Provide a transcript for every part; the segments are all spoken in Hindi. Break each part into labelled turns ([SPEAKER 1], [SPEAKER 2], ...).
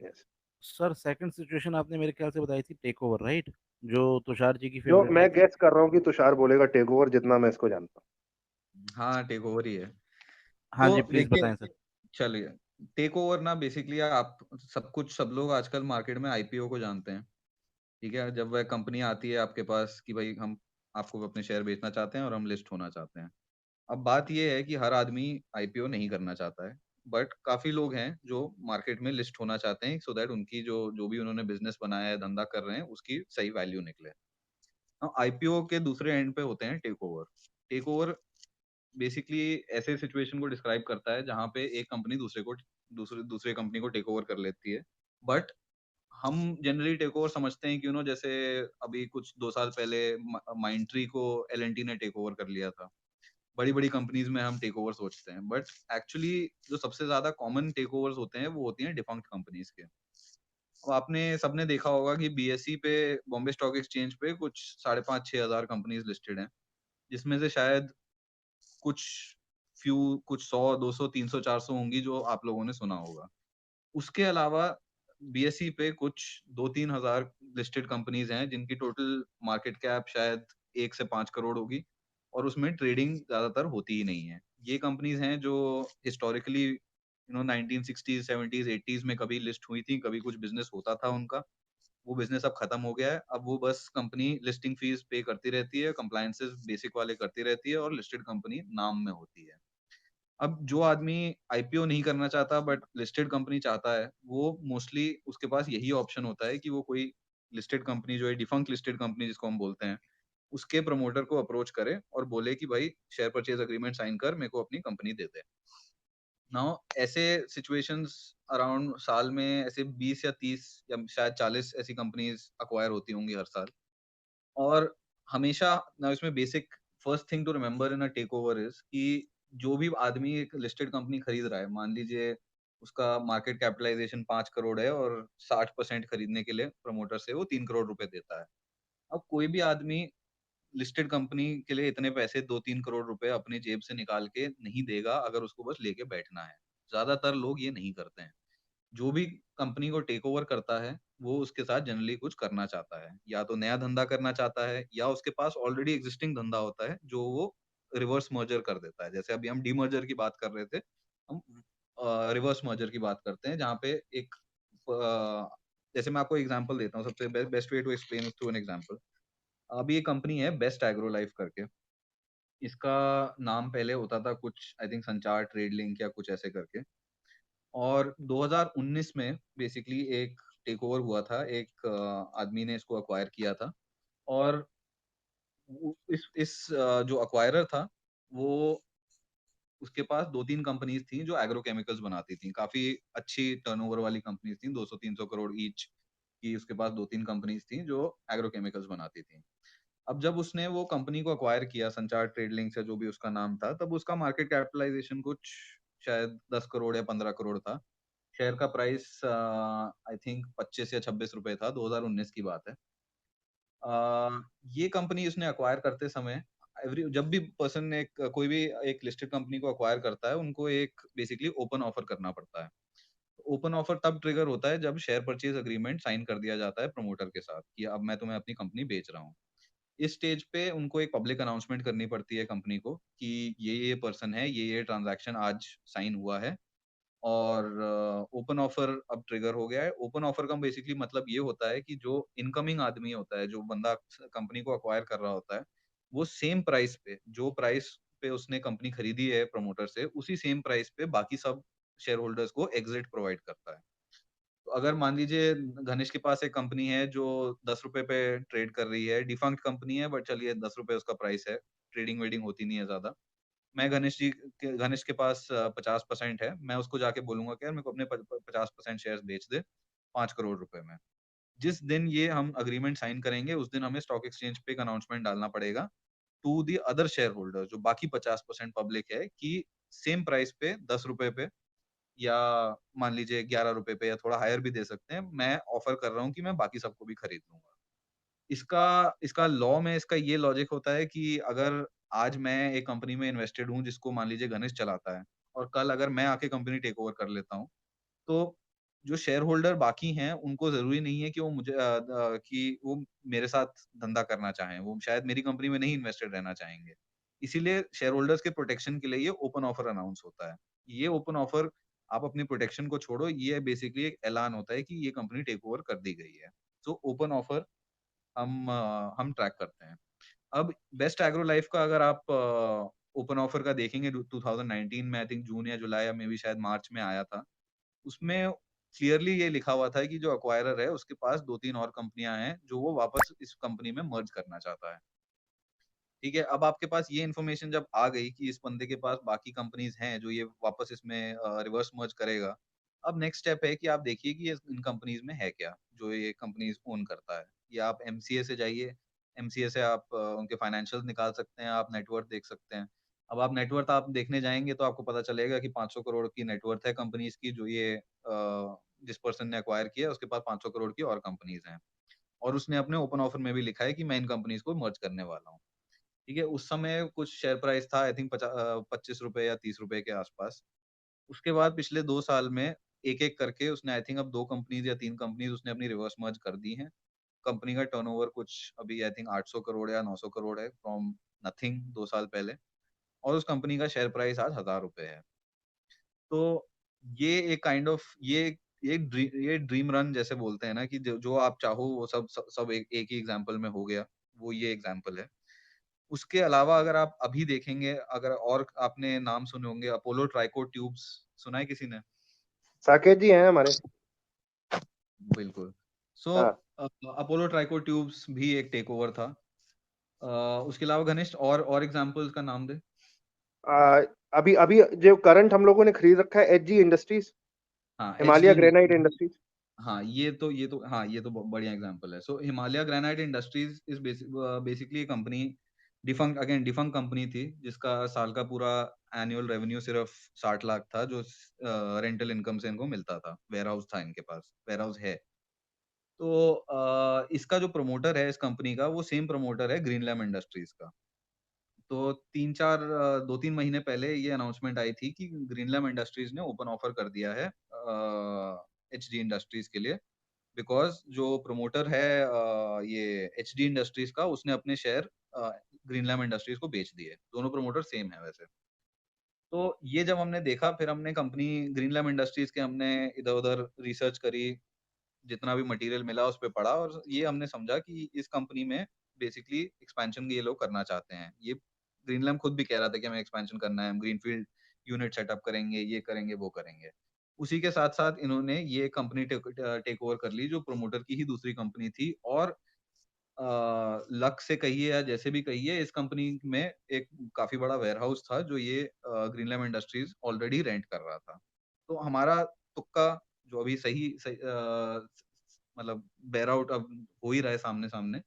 [SPEAKER 1] यस।
[SPEAKER 2] सर सेकंड सिचुएशन आपने मेरे ख्याल से बताई थी टेक ओवर, राइट? जो तुषार जी की
[SPEAKER 1] जो
[SPEAKER 2] फेवरेट
[SPEAKER 1] मैं
[SPEAKER 2] आई थी।
[SPEAKER 1] गेस कर रहा हूँ कि तुषार बोलेगा टेक ओवर, जितना मैं इसको जानता
[SPEAKER 3] हाँ, टेक ओवर ही है।
[SPEAKER 2] हाँ जी,
[SPEAKER 3] तो
[SPEAKER 2] प्लीज
[SPEAKER 3] देखिए,
[SPEAKER 2] बताएं सर।
[SPEAKER 3] चलिए, टेक ओवर ना बेसिकली आप सब लोग आजकल मार्केट में आईपीओ को जानते हैं। ठीक है, जब वह कंपनी आती है आपके पास कि भाई हम आपको अपने शेयर बेचना चाहते हैं और हम लिस्ट होना चाहते हैं। अब बात ये है कि हर आदमी आईपीओ नहीं करना चाहता है, बट काफी लोग हैं जो मार्केट में लिस्ट होना चाहते हैं सो दैट उनकी जो जो भी उन्होंने बिजनेस बनाया है, धंधा कर रहे हैं, उसकी सही वैल्यू निकले। आईपीओ के दूसरे एंड पे होते हैं take over. Take over basically ऐसे सिचुएशन को डिस्क्राइब करता है जहाँ पे एक कंपनी दूसरे दूसरे कंपनी को टेक ओवर कर लेती है। बट हम जनरली टेक ओवर समझते हैं कि जैसे अभी कुछ 2 साल पहले माइंड ट्री को एल ने टेक ओवर कर लिया था। बड़ी बड़ी कंपनीज में हम टेक ओवर सोचते हैं, बट एक्चुअली जो सबसे ज्यादा कॉमन टेक ओवर्स होते हैं वो होती हैं डिफंक्ट कंपनीज के। अब आपने सबने देखा होगा कि बीएसई पे, बॉम्बे स्टॉक एक्सचेंज पे कुछ 5,500-6,000 कंपनीज लिस्टेड हैं, जिसमें से शायद कुछ कुछ 100, 200, 300, 400 होंगी जो आप लोगों ने सुना होगा। उसके अलावा बीएसई पे कुछ 2-3 हजार लिस्टेड कंपनीज हैं जिनकी टोटल मार्केट कैप शायद 1 से 5 करोड़ होगी, और उसमें ट्रेडिंग ज्यादातर होती ही नहीं है। ये कंपनीज हैं जो हिस्टोरिकली 1960s 70s 80s में कभी लिस्ट हुई थी, कभी कुछ बिजनेस होता था उनका। वो बिजनेस अब खत्म हो गया है। अब वो बस कंपनी लिस्टिंग फीस पे करती रहती है, कंप्लायंसेस बेसिक वाले करती रहती है, और लिस्टेड कंपनी नाम में होती है। अब जो आदमी आईपीओ नहीं करना चाहता बट लिस्टेड कंपनी चाहता है, वो मोस्टली उसके पास यही ऑप्शन होता है कि वो कोई लिस्टेड कंपनी, जो है डिफंक्ट लिस्टेड कंपनी जिसको हम बोलते हैं, उसके प्रमोटर को अप्रोच करे और बोले कि भाई शेयर परचेज अग्रीमेंट साइन कर, मेरे को अपनी कंपनी दे दे। नाउ ऐसे सिचुएशंस अराउंड साल में ऐसे 20 या 30 या शायद 40 ऐसी कंपनीज अक्वायर होती होंगी हर साल। और हमेशा ना इसमें basic first thing to remember in a take over is कि जो भी आदमी एक लिस्टेड कंपनी खरीद रहा है, मान लीजिए उसका मार्केट कैपिटलाइजेशन 5 करोड़ है और 60% खरीदने के लिए प्रमोटर से वो 3 करोड़ रुपए देता है। अब कोई भी आदमी लिस्टेड कंपनी के लिए इतने पैसे 2-3 करोड़ रुपए अपनी जेब से निकाल के नहीं देगा अगर उसको बस लेके बैठना है। ज्यादातर लोग ये नहीं करते हैं। जो भी कंपनी को टेक ओवर करता है, वो उसके साथ जनरली कुछ करना चाहता है, या तो नया धंधा करना चाहता है, या उसके पास ऑलरेडी एग्जिस्टिंग धंधा होता है जो वो रिवर्स मर्जर कर देता है। जैसे अभी हम डीमर्जर की बात कर रहे थे, हम रिवर्स मर्जर की बात करते हैं, जहाँ पे एक जैसे मैं आपको एग्जांपल देता हूँ, सबसे best way to explain through an example. अभी एक कंपनी है बेस्ट एग्रो लाइफ करके। इसका नाम पहले होता था कुछ, आई थिंक संचार ट्रेड लिंक या कुछ ऐसे करके। और 2019 में बेसिकली एक टेक ओवर हुआ था, एक आदमी ने इसको अक्वायर किया था। और जो अक्वायरर था, वो उसके पास 2-3 कंपनीज थी जो एग्रो केमिकल्स बनाती थी, काफी अच्छी टर्नओवर वाली कंपनीज थी, 200-300 करोड़ ईच की। उसके पास 2-3 कंपनीज थी जो एग्रो केमिकल्स बनाती थी। अब जब उसने वो कंपनी को अक्वायर किया, संचार ट्रेड लिंक से जो भी उसका नाम था, तब उसका मार्केट कैपिटलाइजेशन कुछ शायद 10 करोड़ या 15 करोड़ था। शेयर का प्राइस आई थिंक 25 या 26 रुपए था, 2019 की बात है। ये कंपनी उसने अक्वायर करते समय, एवरी जब भी पर्सन एक कोई भी एक लिस्टेड कंपनी को अक्वायर करता है, उनको एक बेसिकली ओपन ऑफर करना पड़ता है। ओपन ऑफर तब ट्रिगर होता है जब शेयर परचेज अग्रीमेंट साइन कर दिया जाता है प्रमोटर के साथ कि अब मैं तुम्हें अपनी कंपनी बेच रहा हूँ। इस स्टेज पे उनको एक पब्लिक अनाउंसमेंट करनी पड़ती है कंपनी को कि ये पर्सन है, ये ट्रांजैक्शन आज साइन हुआ है, और ओपन ऑफर अब ट्रिगर हो गया है। ओपन ऑफर का बेसिकली मतलब ये होता है कि जो इनकमिंग आदमी होता है, जो बंदा कंपनी को अक्वायर कर रहा होता है, वो सेम प्राइस पे, जो प्राइस पे उसने कंपनी खरीदी है प्रमोटर से, उसी सेम प्राइस पे बाकी सब शेयर होल्डर्स को एग्जिट प्रोवाइड करता है। तो अगर मान लीजिए घनिष्ठ के पास एक कंपनी है जो 10 रुपए पे ट्रेड कर रही है, डिफंक्ट कंपनी है, बट चलिए 10 रुपए उसका प्राइस है, ट्रेडिंग वेडिंग होती नहीं है ज्यादा। मैं घनिष्ठ के पास 50% है, मैं उसको जाके बोलूंगा कि यार मेरे को अपने 50% शेयर बेच दे 5 करोड़ रुपए में। जिस दिन ये हम अग्रीमेंट साइन करेंगे, उस दिन हमें स्टॉक एक्सचेंज पे एक अनाउंसमेंट डालना पड़ेगा to the other share holder, जो बाकी 50% पब्लिक है, कि सेम प्राइस पे 10 रुपए पे, या मान लीजिए 11 रुपए पे, या थोड़ा हायर भी दे सकते हैं, मैं ऑफर कर रहा हूँ कि मैं बाकी सबको भी खरीद लूंगा। इसका इसका लॉ में इसका ये लॉजिक होता है कि अगर आज मैं एक कंपनी में इन्वेस्टेड हूँ जिसको मान लीजिए घनिष्ठ चलाता है, और कल अगर मैं आके कंपनी टेक ओवर कर लेता हूँ, तो जो शेयर होल्डर बाकी हैं उनको ज़रूरी नहीं है कि वो कि वो मेरे साथ धंधा करना चाहें, वो शायद मेरी कंपनी में नहीं इन्वेस्टेड रहना चाहेंगे। इसीलिए शेयर होल्डर्स के प्रोटेक्शन के लिए ये ओपन ऑफर अनाउंस होता है। ये ओपन ऑफर आप अपनी प्रोटेक्शन को छोड़ो, ये बेसिकली एक ऐलान होता है कि ये कंपनी टेक ओवर कर दी गई है। सो ओपन ऑफर हम ट्रैक करते हैं। अब बेस्ट एग्रो लाइफ का अगर आप ओपन ऑफर का देखेंगे 2019 में आई थिंक जून या जुलाई या मे बी शायद मार्च में आया था। उसमें क्लियरली ये लिखा हुआ था कि जो एक्वायरर है उसके पास 2-3 और कंपनियां हैं जो वो वापस इस कंपनी में मर्ज करना चाहता है। ठीक है, अब आपके पास ये इन्फॉर्मेशन जब आ गई कि इस बंदे के पास बाकी कंपनीज हैं जो ये वापस इसमें रिवर्स मर्ज करेगा। अब नेक्स्ट स्टेप है कि आप देखिए कि इन कंपनीज में है क्या, जो ये कंपनीज ओन करता है। या आप एमसीए से जाइए, एमसीए से आप उनके फाइनेंशियल्स निकाल सकते हैं, आप नेटवर्थ देख सकते हैं। अब आप नेटवर्थ आप देखने जाएँगे तो आपको पता चलेगा कि 500 करोड़ की नेटवर्थ है कंपनीज की जो ये जिस पर्सन ने एक्वायर किया है उसके पास 500 करोड़ की और कंपनीज हैं। और उसने अपने ओपन ऑफर में भी लिखा है कि मैं इन कंपनीज को मर्ज करने वाला हूँ। ठीक है, उस समय कुछ शेयर प्राइस था आई थिंक ₹25 या ₹30 के आसपास। उसके बाद पिछले 2 साल में एक-एक करके उसने आई थिंक अब 2 कंपनीज़ या 3 कंपनीज़ उसने अपनी रिवर्स मर्ज कर दी हैं। कंपनी का टर्नओवर कुछ अभी आई थिंक 800 करोड़ या 900 करोड़ है फ्रॉम नथिंग 2 साल पहले और उस कंपनी का शेयर प्राइस आज ₹1000 है। तो ये एक काइंड ऑफ ये ड्रीम रन जैसे बोलते हैं ना कि जो जो आप चाहो वो सब एक ही एग्ज़ाम्पल में हो गया, वो ये एग्ज़ाम्पल है। उसके अलावा अगर आप अभी देखेंगे, अगर और आपने नाम सुने होंगे अपोलो ट्राइकोट ट्यूब्स, सुना है किसी ने?
[SPEAKER 1] साकेत जी हैं हमारे।
[SPEAKER 3] बिल्कुल। सो
[SPEAKER 1] हाँ।
[SPEAKER 3] अपोलो ट्राइकोट ट्यूब्स भी एक टेक ओवर था। उसके अलावा घनिष्ठ और एग्ज़ाम्पल्स का नाम दें?
[SPEAKER 1] आ, अभी अभी जो करंट हम लोगों ने खरीद रखा है एचजी इंडस्ट्रीज,
[SPEAKER 3] हाँ,
[SPEAKER 1] Himalaya
[SPEAKER 3] HD
[SPEAKER 1] granite
[SPEAKER 3] industries.
[SPEAKER 1] Industries.
[SPEAKER 3] हाँ, ये तो ब बढ़िया एग्ज़ाम्पल है। So Himalaya granite industries is basically a company defunct company थी, जिसका साल का पूरा एनुअल रेवेन्यू सिर्फ़ 60 लाख था, जो रेंटल इनकम से इनको मिलता था। वेयरहाउस था इनके पास, वेयरहाउस है। तो इसका जो प्रमोटर है इस कंपनी का, वो सेम प्रमोटर है ग्रीनलैम इंडस्ट्रीज़ का। तो 2-3 महीने पहले ये अनाउंसमेंट आई थी कि ग्रीनलैम इंडस्ट्रीज़ ने ओपन ऑफर कर दिया है एचडी इंडस्ट्रीज़ के लिए। बिकॉज़ जो प्रमोटर है ये एचडी इंडस्ट्रीज़ का, उसने अपने शेयर ग्रीनलैम इंडस्ट्रीज़ को बेच दिए। दोनों प्रमोटर सेम है वैसे। तो ये जब हमने देखा, फिर हमने कंपनी ग्रीनलैम इंडस्ट्रीज़ के हमने इधर-उधर रिसर्च करी, जितना भी मटेरियल मिला उस पे पढ़ा और ये हमने समझा कि इस कंपनी में बेसिकली एक्सपेंशन ये लोग करना चाहते हैं। ये ग्रीनलैम खुद भी कह रहा था कि हमें एक्सपेंशन करना है, हम ग्रीनफील्ड यूनिट सेटअप करेंगे, ये करेंगे, वो करेंगे। उसी के साथ-साथ इन्होंने ये कंपनी टेक ओवर कर ली जो प्रमोटर की ही दूसरी कंपनी थी और लक से कहिए या जैसे भी कहिए इस कंपनी में एक काफ़ी बड़ा वेयरहाउस था जो ये ग्रीनलैम इंडस्ट्रीज़ ऑलरेडी रेंट कर रहा था। तो हमारा तुक्का जो अभी मतलब बेयर आउट अब हो ही रहा है सामने-सामने।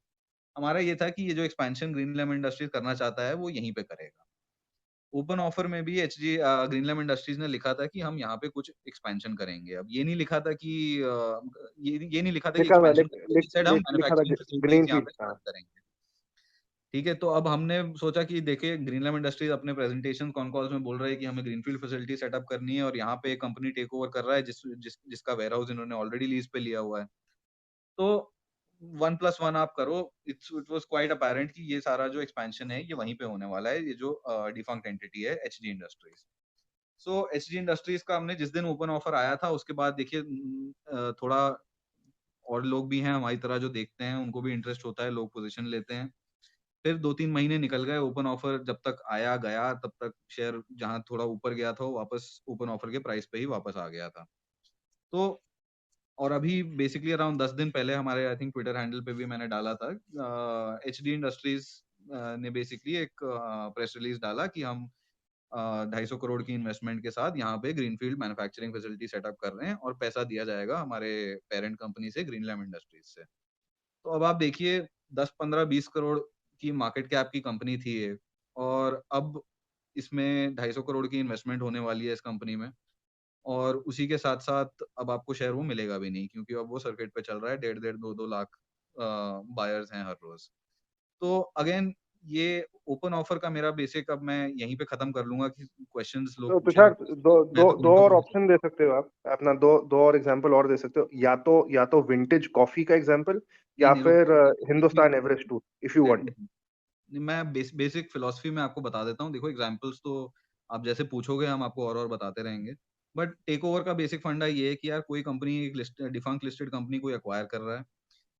[SPEAKER 3] हमारा ये था कि ये जो एक्सपेंशन ग्रीनलैम इंडस्ट्रीज़ करना चाहता है वो यहीं पे करेगा। ओपन ऑफर में भी ग्रीनलैम इंडस्ट्रीज़ ने लिखा था कि हम यहाँ पे कुछ एक्सपेंशन करेंगे। अब ये नहीं लिखा था कि ये नहीं लिखा था कि
[SPEAKER 1] लिखा था
[SPEAKER 3] एक्सपेंशन करेंगे, दे सेड हम
[SPEAKER 1] लिखा था
[SPEAKER 3] मैन्युफैक्चरिंग फैसिलिटीज़
[SPEAKER 1] ग्रीन
[SPEAKER 3] यहाँ
[SPEAKER 1] फील्ड।
[SPEAKER 3] पे
[SPEAKER 1] हाँ।
[SPEAKER 3] स्टार्ट करेंगे। ठीक है, तो अब हमने सोचा कि देखिए ग्रीनलैम इंडस्ट्रीज़ अपने प्रेज़ेंटेशन कॉन कॉल्स में बोल रहा है कि हमें ग्रीनफील्ड फैसिलिटी सेटअप करनी है और यहाँ पे एक कंपनी टेक ओवर कर रहा है जिसका वेयरहाउस इन्होंने ऑलरेडी लीज़ पे लिया हुआ है। तो 1 प्लस 1 आप करो, इट वाज़ क्वाइट अपैरेंट कि ये सारा जो एक्सपेंशन है ये वहीं पे होने वाला है, ये जो डिफंक्ट एंटिटी है एचडी इंडस्ट्रीज़। सो एचडी इंडस्ट्रीज़ का हमने जिस दिन ओपन ऑफर आया था उसके बाद देखिए थोड़ा और लोग भी हैं हमारी तरह जो देखते हैं, उनको भी इंटरेस्ट होता है, लोग पोज़ीशन लेते हैं। फिर 2-3 महीने निकल गए, ओपन ऑफर जब तक आया गया, तब तक शेयर जहाँ थोड़ा ऊपर गया था, वो वापस ओपन ऑफर के प्राइस पे ही वापस आ गया था। तो और अभी बेसिकली अराउंड 10 दिन पहले हमारे आई थिंक ट्विटर हैंडल पे भी मैंने डाला था एचडी इंडस्ट्रीज़ ने बेसिकली एक प्रेस रिलीज़ डाला कि हम 250 करोड़ की इन्वेस्टमेंट के साथ यहाँ पे ग्रीनफील्ड मैन्युफैक्चरिंग फैसिलिटी सेटअप कर रहे हैं और पैसा दिया जाएगा हमारे पेरेंट कंपनी से ग्रीनलैम इंडस्ट्रीज़ से। तो अब आप देखिए 10, 15, 20 करोड़ की मार्केट कैप की कंपनी थी ये और अब इसमें 250 करोड़ की इन्वेस्टमेंट होने वाली है इस कंपनी में और उसी के साथ-साथ अब आपको शेयर वो मिलेगा भी नहीं क्योंकि अब वो सर्किट पे चल रहा है, डेढ़ डेढ़ 2-2 लाख बायर्स हैं हर रोज़। तो अगेन ये ओपन ऑफर का मेरा बेसिक अब मैं यहीं पे खत्म कर लूंगा कि क्वेश्चंस लोग
[SPEAKER 1] तो
[SPEAKER 3] पूछें
[SPEAKER 1] तुषार
[SPEAKER 3] आपसे,
[SPEAKER 1] दो
[SPEAKER 3] मैं
[SPEAKER 1] दो
[SPEAKER 3] तो
[SPEAKER 1] दो
[SPEAKER 3] उनको
[SPEAKER 1] और
[SPEAKER 3] भी
[SPEAKER 1] ऑप्शन दे सकते हो आप अपना, दो और एग्जांपल और दे सकते हो, या तो विंटेज कॉफी का एग्जांपल,
[SPEAKER 3] नहीं
[SPEAKER 1] या
[SPEAKER 3] नहीं रुक,
[SPEAKER 1] फिर Hindustan Everest tour, if you want.
[SPEAKER 3] नहीं, मैं बेसिक फिलोसफी में आपको बता देता हूँ। देखो एग्जांपल्स तो आप जैसे पूछोगे हम आपको और बताते रहेंगे, बट टेक ओवर का बेसिक फंडा ये है कि यार कोई कंपनी एक डिफंक्ट लिस्टेड कंपनी कोई अक्वायर कर रहा है,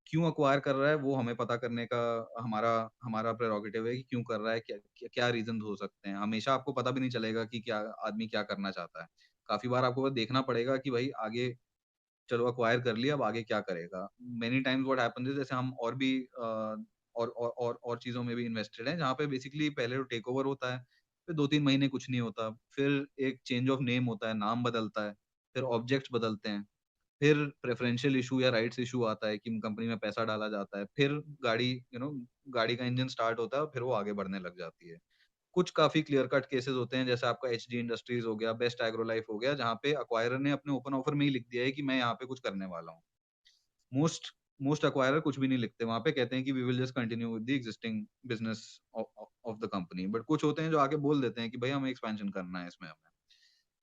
[SPEAKER 3] क्यों अक्वायर कर रहा है वो हमें पता करने का हमारा हमारा प्रेरोगेटिव है कि क्यों कर रहा है, क्या रीजन हो सकते हैं। हमेशा आपको पता भी नहीं चलेगा कि क्या आदमी क्या करना चाहता है। काफी बार आपको बस देखना पड़ेगा कि भाई आगे चलो अक्वायर कर लिया, अब आगे क्या करेगा। Many times what happens is, जैसे हम और भी और चीजों में भी इन्वेस्टेड हैं जहाँ पे बेसिकली पहले तो टेक ओवर होता है, फिर 2-3 महीने कुछ नहीं होता, फिर एक चेंज ऑफ नेम होता है, नाम बदलता है, फिर ऑब्जेक्ट्स बदलते हैं, फिर प्रेफरेंशियल इशू या राइट्स इशू आता है कि कंपनी में पैसा डाला जाता है, फिर गाड़ी गाड़ी का इंजन स्टार्ट होता है और फिर वो आगे बढ़ने लग जाती है। कुछ काफी क्लियर कट केसेस होते हैं, जैसे आपका एचडी इंडस्ट्रीज हो गया, बेस्ट एग्रो लाइफ हो गया, जहाँ पे अक्वायरर ने अपने ओपन ऑफर में ही लिख दिया है कि मैं यहाँ पे कुछ करने वाला हूँ। मोस्ट मोस्ट अक्वायरर कुछ भी नहीं लिखते वहाँ पे, कहते हैं कि we will just continue with the existing business of the company. But कुछ होते हैं जो आके बोल देते हैं कि भाई हमें एक्सपेंशन करना है इसमें हमें।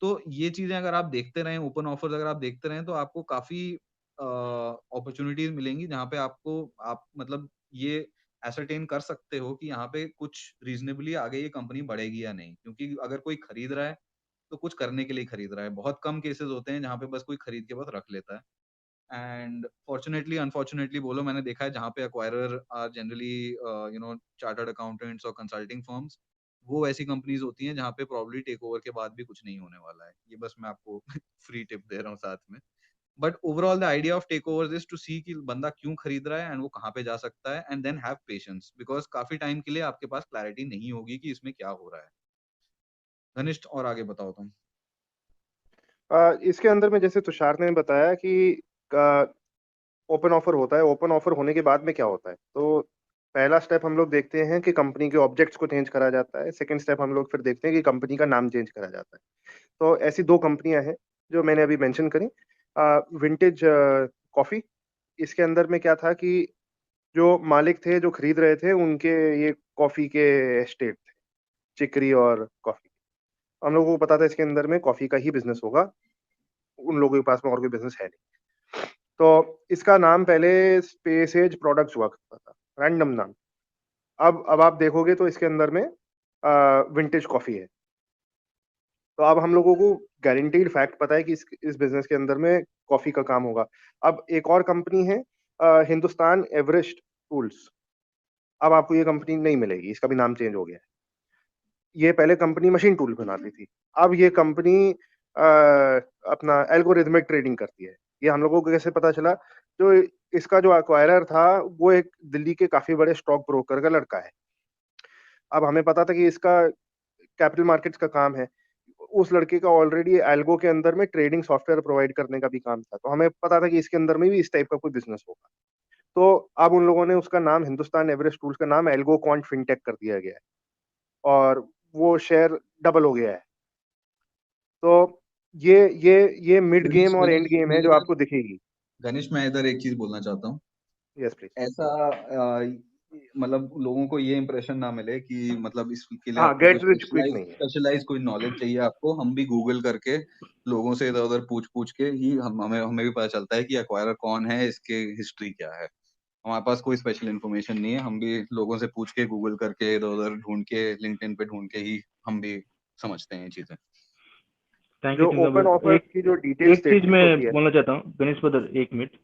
[SPEAKER 3] तो ये चीजें अगर आप देखते रहें, ओपन ऑफर्स अगर आप देखते रहें, तो आपको काफी अपॉर्चुनिटीज मिलेंगी जहाँ पे आपको आप मतलब ये एसरटेन कर सकते हो कि यहाँ पे कुछ रीजनेबली आगे ये कंपनी बढ़ेगी या नहीं। क्योंकि अगर कोई खरीद रहा है तो कुछ करने के लिए खरीद रहा है। बहुत कम केसेस होते हैं जहाँ पे बस कोई खरीद के बस रख लेता है। एंड फॉर्चुनेटली अनफॉर्चुनेटली बोलो, मैंने देखा है जहाँ पे acquirer are generally chartered accountants और कंसल्टिंग फर्म्स, वो ऐसी कंपनीज होती हैं जहाँ पे प्रॉब्ली टेक ओवर के बाद भी कुछ नहीं होने वाला है। ये बस मैं आपको फ्री टिप दे रहा हूँ साथ में। But overall the idea of take over is to see कि बंदा क्यों खरीद रहा है एंड वो कहाँ पे जा सकता है, and then have patience, because काफी टाइम के लिए आपके पास क्लैरिटी नहीं होगी कि इसमें क्या हो रहा है। घनिष्ठ और आगे बताओ तुम।
[SPEAKER 1] इसके अंदर में जैसे तुषार ने बताया कि ओपन ऑफर होता है, ओपन ऑफर होने के बाद में क्या होता है, तो पहला स्टेप हम लोग देखते हैं कि कंपनी के ऑब्जेक्ट्स को चेंज करा जाता है। सेकंड स्टेप हम लोग फिर देखते हैं कि कंपनी का नाम चेंज करा जाता है। तो ऐसी दो कंपनियां हैं जो मैंने अभी मेंशन करी। विंटेज कॉफी, इसके अंदर में क्या था कि जो मालिक थे जो खरीद रहे थे उनके ये कॉफी के एस्टेट थे, चिकरी और कॉफी। हम लोगों को पता था इसके अंदर में कॉफी का ही बिजनेस होगा, उन लोगों के पास में और कोई बिजनेस है नहीं। तो इसका नाम पहले स्पेस एज प्रोडक्ट्स हुआ करता था, रैंडम नाम। अब आप देखोगे तो इसके अंदर में विंटेज कॉफी है। तो अब हम लोगों को गारंटीड फैक्ट पता है कि इस बिजनेस के अंदर में कॉफी का काम होगा। अब एक और कंपनी है हिंदुस्तान एवरेस्ट टूल्स। अब आपको ये कंपनी नहीं मिलेगी, इसका भी नाम चेंज हो गया है। ये पहले कंपनी मशीन टूल बनाती थी, अब ये कंपनी अपना एल्गोरिथमिक ट्रेडिंग करती है। ये हम लोगों को कैसे पता चला? जो इसका जो एक्वायरर था वो एक दिल्ली के काफी बड़े स्टॉक ब्रोकर का लड़का है। अब हमें पता था कि इसका कैपिटल मार्केट्स का काम है। उस लड़के का ऑलरेडी एल्गो के अंदर में ट्रेडिंग सॉफ्टवेयर प्रोवाइड करने का भी काम था, तो हमें पता था कि इसके अंदर में भी इस टाइप का कोई बिजनेस होगा। तो अब उन लोगों ने उसका नाम, हिंदुस्तान एवरेस्ट टूल्स का नाम एल्गो क्वांट फिनटेक कर दिया गया है, और वो शेयर डबल हो गया है। तो ये ये मिड
[SPEAKER 3] गणेश
[SPEAKER 1] गेम और एंड
[SPEAKER 3] गणेश
[SPEAKER 1] गेम है
[SPEAKER 3] मैं
[SPEAKER 1] जो
[SPEAKER 3] इधर
[SPEAKER 1] आपको दिखेगी।
[SPEAKER 3] गणेश मैं इधर एक चीज बोलना चाहता हूँ।
[SPEAKER 1] Yes please.
[SPEAKER 3] ऐसा मतलब लोगों को ये इंप्रेशन ना मिले कि मतलब इसके लिए
[SPEAKER 1] हाँ,
[SPEAKER 3] आपको कोई
[SPEAKER 1] गेट रिच क्विक नहीं है।
[SPEAKER 3] स्पेशलाइज कोई नॉलेज चाहिए आपको। हम भी गूगल करके लोगों से इधर उधर पूछ पूछ के ही हमें भी पता चलता है कि एक्वायरर कौन है, इसके हिस्ट्री क्या है। हमारे पास कोई स्पेशल इन्फॉर्मेशन नहीं है, हम भी लोगों से पूछ के गूगल करके इधर उधर ढूंढ के लिंक्डइन पे ढूंढ के ही हम भी समझते हैं ये चीजें।
[SPEAKER 4] थैंक यू
[SPEAKER 1] जो
[SPEAKER 4] चिंता
[SPEAKER 1] ओपन
[SPEAKER 4] ब्रदर।
[SPEAKER 1] ऑफर्स की जो डिटेल
[SPEAKER 4] एक चीज
[SPEAKER 1] स्टेटमेंट
[SPEAKER 4] मैं
[SPEAKER 1] होती है।
[SPEAKER 4] बोलना चाहता हूँ गणेश ब्रदर, 1 मिनट।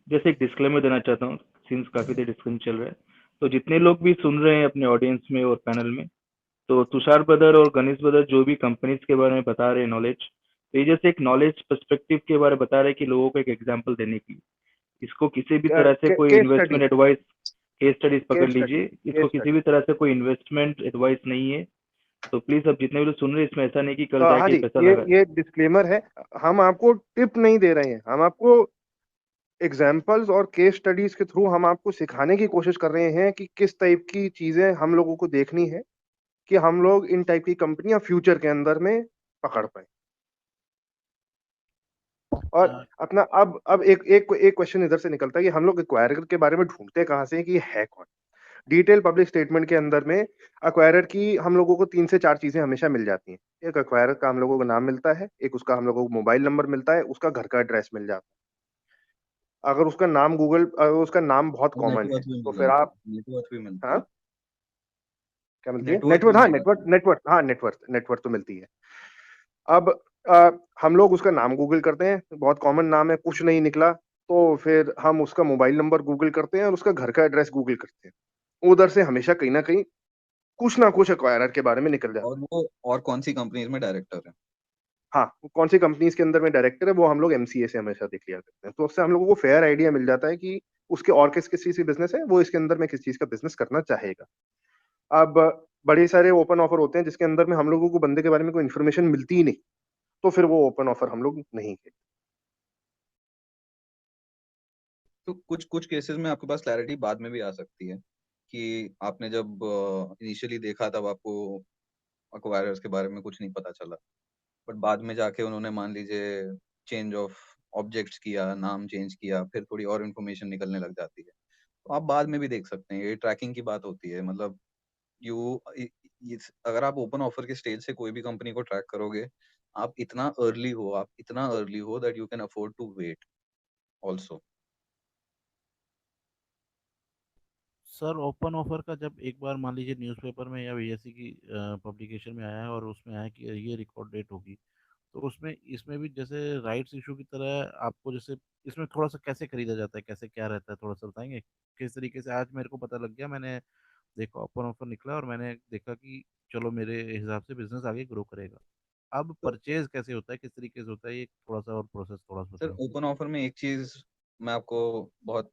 [SPEAKER 4] जैसे एक डिस्क्लेमर देना चाहता हूँ, सिंस काफी देर डिस्कशन चल रहा है, तो जितने लोग भी सुन रहे हैं अपने ऑडियंस में और पैनल में, तो तुषार ब्रदर और गणेश ब्रदर जो भी कंपनीज के बारे में बता रहे हैं नॉलेज, तो ये जैसे एक नॉलेज पर्सपेक्टिव के बारे में बता रहे हैं कि लोगों को एक एग्जाम्पल देने की। इसको किसी भी तरह से कोई
[SPEAKER 1] case study,
[SPEAKER 4] investment advice, case studies पकड़
[SPEAKER 1] केस स्टडी,
[SPEAKER 4] लीजिए, इसको
[SPEAKER 1] केस
[SPEAKER 4] किसी
[SPEAKER 1] स्टडी।
[SPEAKER 4] भी तरह से कोई इन्वेस्टमेंट एडवाइस नहीं है। तो प्लीज अब जितने भी लोग सुन रहे हैं, इसमें ऐसा नहीं कि कल
[SPEAKER 1] हाँ
[SPEAKER 4] जाके
[SPEAKER 1] जी,
[SPEAKER 4] पैसा
[SPEAKER 1] ये
[SPEAKER 4] लगा।
[SPEAKER 1] ये डिस्क्लेमर है। हम आपको टिप नहीं दे रहे हैं, हम आपको एग्जाम्पल्स और केस स्टडीज के थ्रू हम आपको सिखाने की कोशिश कर रहे हैं कि किस टाइप की चीजें हम लोगों को देखनी है कि हम लोग इन टाइप की कंपनियां फ्यूचर के अंदर में पकड़ पाए। और अपना अब एक एक एक क्वेश्चन इधर से निकलता है कि हम लोग एक्वायरर के बारे में ढूंढते कहाँ से हैं कि ये है कौन? डिटेल पब्लिक स्टेटमेंट के अंदर में एक्वायरर की हम लोगों को 3 से 4 चीज़ें हमेशा मिल जाती हैं। एक एक्वायरर का हम लोगों को नाम मिलता है, एक उसका हम लोगों को मोबाइल नंबर मिलता है, उसका घर का एड्रेस मिल जाता है। अगर उसका नाम बहुत
[SPEAKER 3] और
[SPEAKER 1] कॉमन है,
[SPEAKER 3] नेटवर्थ भी
[SPEAKER 1] तो
[SPEAKER 3] मिल
[SPEAKER 1] फिर
[SPEAKER 3] जाता
[SPEAKER 1] आप
[SPEAKER 3] है, नेटवर्थ भी मिलती
[SPEAKER 1] हाँ,
[SPEAKER 3] है,
[SPEAKER 1] क्या मिलती है?
[SPEAKER 3] नेटवर्थ भी मिल जाती है।
[SPEAKER 1] नेटवर्थ तो मिलती है। अब हम लोग उसका नाम गूगल करते हैं, बहुत कॉमन नाम है, कुछ नहीं निकला, तो फिर हम उसका मोबाइल नंबर गूगल करते हैं और उसका घर का एड्रेस गूगल करते हैं। उधर से हमेशा कहीं न कहीं कुछ ना कुछ एक्वायरर के बारे में निकल जाता
[SPEAKER 3] और वो और कौन-सी कंपनीज़ में डायरेक्टर है।
[SPEAKER 1] है। हाँ, कौन सी कंपनीज़ के अंदर में डायरेक्टर है, वो हम लोग एमसीए से हमेशा देख लिया करते हैं। तो उससे हम लोगों को फेयर आइडिया मिल जाता है कि उसके और किस-किस चीज़ की बिज़नेस है, वो इसके अंदर में किस चीज़ का बिज़नेस करना चाहेगा। अब बड़े सारे ओपन ऑफर होते हैं जिसके अंदर में हम लोगों को बंदे के बारे में कोई इन्फॉर्मेशन मिलती ही नहीं, तो फिर वो ओपन ऑफर हम लोग नहीं खेलते।
[SPEAKER 3] तो कुछ केसेस में आपके पास क्लैरिटी बाद में भी आ सकती है कि आपने जब इनिशियली देखा तब आपको एक्वायरर्स के बारे में कुछ नहीं पता चला, बट बाद में जाके उन्होंने मान लीजिए चेंज ऑफ ऑब्जेक्ट्स किया, नाम चेंज किया, फिर थोड़ी और इन्फॉर्मेशन निकलने लग जाती है। तो आप बाद में भी देख सकते हैं, ये ट्रैकिंग की बात होती है। मतलब यू इ इस अगर आप ओपन ऑफर के स्टेज से कोई भी कंपनी को ट्रैक करोगे, आप इतना अर्ली हो that you can afford to wait also.
[SPEAKER 2] Sir open offer का जब एक बार मान लीजिए न्यूज़पेपर में या बीएससी की पब्लिकेशन में आया है और उसमें आया कि ये रिकॉर्ड डेट होगी, तो उसमें इसमें भी जैसे राइट्स इशू की तरह आपको जैसे इसमें थोड़ा सा कैसे खरीदा जाता है, कैसे क्या रहता है, थोड़ा सा बताएंगे किस तरीके से? आज मेरे को पता लग गया, मैंने देखा ओपन ऑफर निकला और मैंने देखा कि चलो मेरे हिसाब से बिजनेस आगे ग्रो करेगा। अब
[SPEAKER 3] तो
[SPEAKER 2] परचेज कैसे होता है, किस तरीके से होता है, ये थोड़ा सा और प्रोसेस थोड़ा सा
[SPEAKER 3] सर
[SPEAKER 2] बताएं।
[SPEAKER 3] ओपन ऑफर में एक चीज मैं आपको बहुत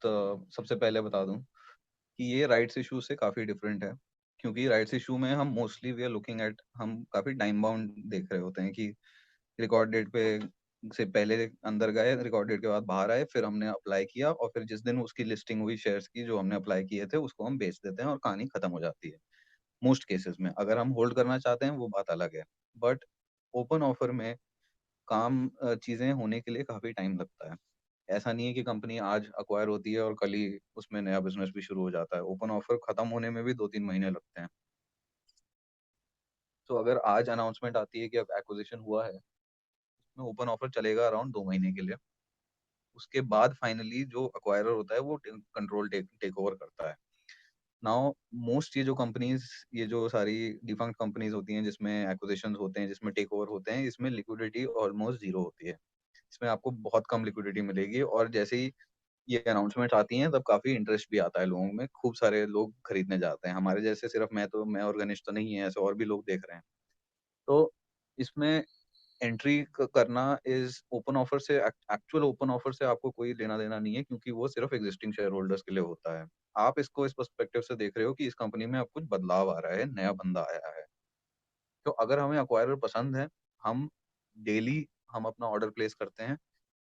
[SPEAKER 3] सबसे पहले बता दूं कि ये राइट्स इशू से काफी डिफरेंट है, क्योंकि राइट्स इशू में हम mostly we are looking at, हम काफी टाइम बाउंड देख रहे होते हैं कि रिकॉर्ड डेट पे से पहले अंदर गए, रिकॉर्ड डेट के बाद बाहर आए, फिर हमने अप्लाई किया और फिर जिस दिन उसकी लिस्टिंग हुई शेयर्स की जो हमने अप्लाई किए थे उसको हम बेच देते हैं और कहानी खत्म हो जाती है मोस्ट केसेस में। अगर हम होल्ड करना चाहते हैं वो बात अलग है, बट ओपन ऑफर में चीजें होने के लिए काफी टाइम लगता है। ऐसा नहीं है कि कंपनी आज अक्वायर होती है और कल ही उसमें नया बिजनेस भी शुरू हो जाता है। ओपन ऑफर खत्म होने में भी 2-3 महीने लगते हैं। तो अगर आज अनाउंसमेंट आती है कि अब एक्विजिशन हुआ है, उसमें ओपन ऑफर चलेगा अराउंड 2 महीने के लिए। उसके बाद फाइनली जो अक्वायरर होता है वो कंट्रोल टेक ओवर करता है। नाउ मोस्ट ये जो कंपनीज, ये जो सारी डिफंक्ट कंपनीज होती हैं जिसमें एक्विजिशंस होते हैं, जिसमें टेक ओवर होते हैं, इसमें लिक्विडिटी ऑलमोस्ट जीरो होती है। इसमें आपको बहुत कम लिक्विडिटी मिलेगी और जैसे ही ये अनाउंसमेंट आती हैं तब काफी इंटरेस्ट भी आता है लोगों में, खूब सारे लोग खरीदने जाते हैं। हमारे जैसे सिर्फ मैं और गणेश तो नहीं है, ऐसे और भी लोग देख रहे हैं। तो इसमें एंट्री करना इज ओपन ऑफर से, एक्चुअल ओपन ऑफर से आपको कोई लेना देना नहीं है, क्योंकि वो सिर्फ एग्जिस्टिंग शेयर होल्डर्स के लिए होता है। आप इसको इस पर्सपेक्टिव से देख रहे हो कि इस कंपनी में अब कुछ बदलाव आ रहा है, नया बंदा आया है। तो अगर हमें अक्वायरर पसंद है, हम डेली हम अपना ऑर्डर प्लेस करते हैं,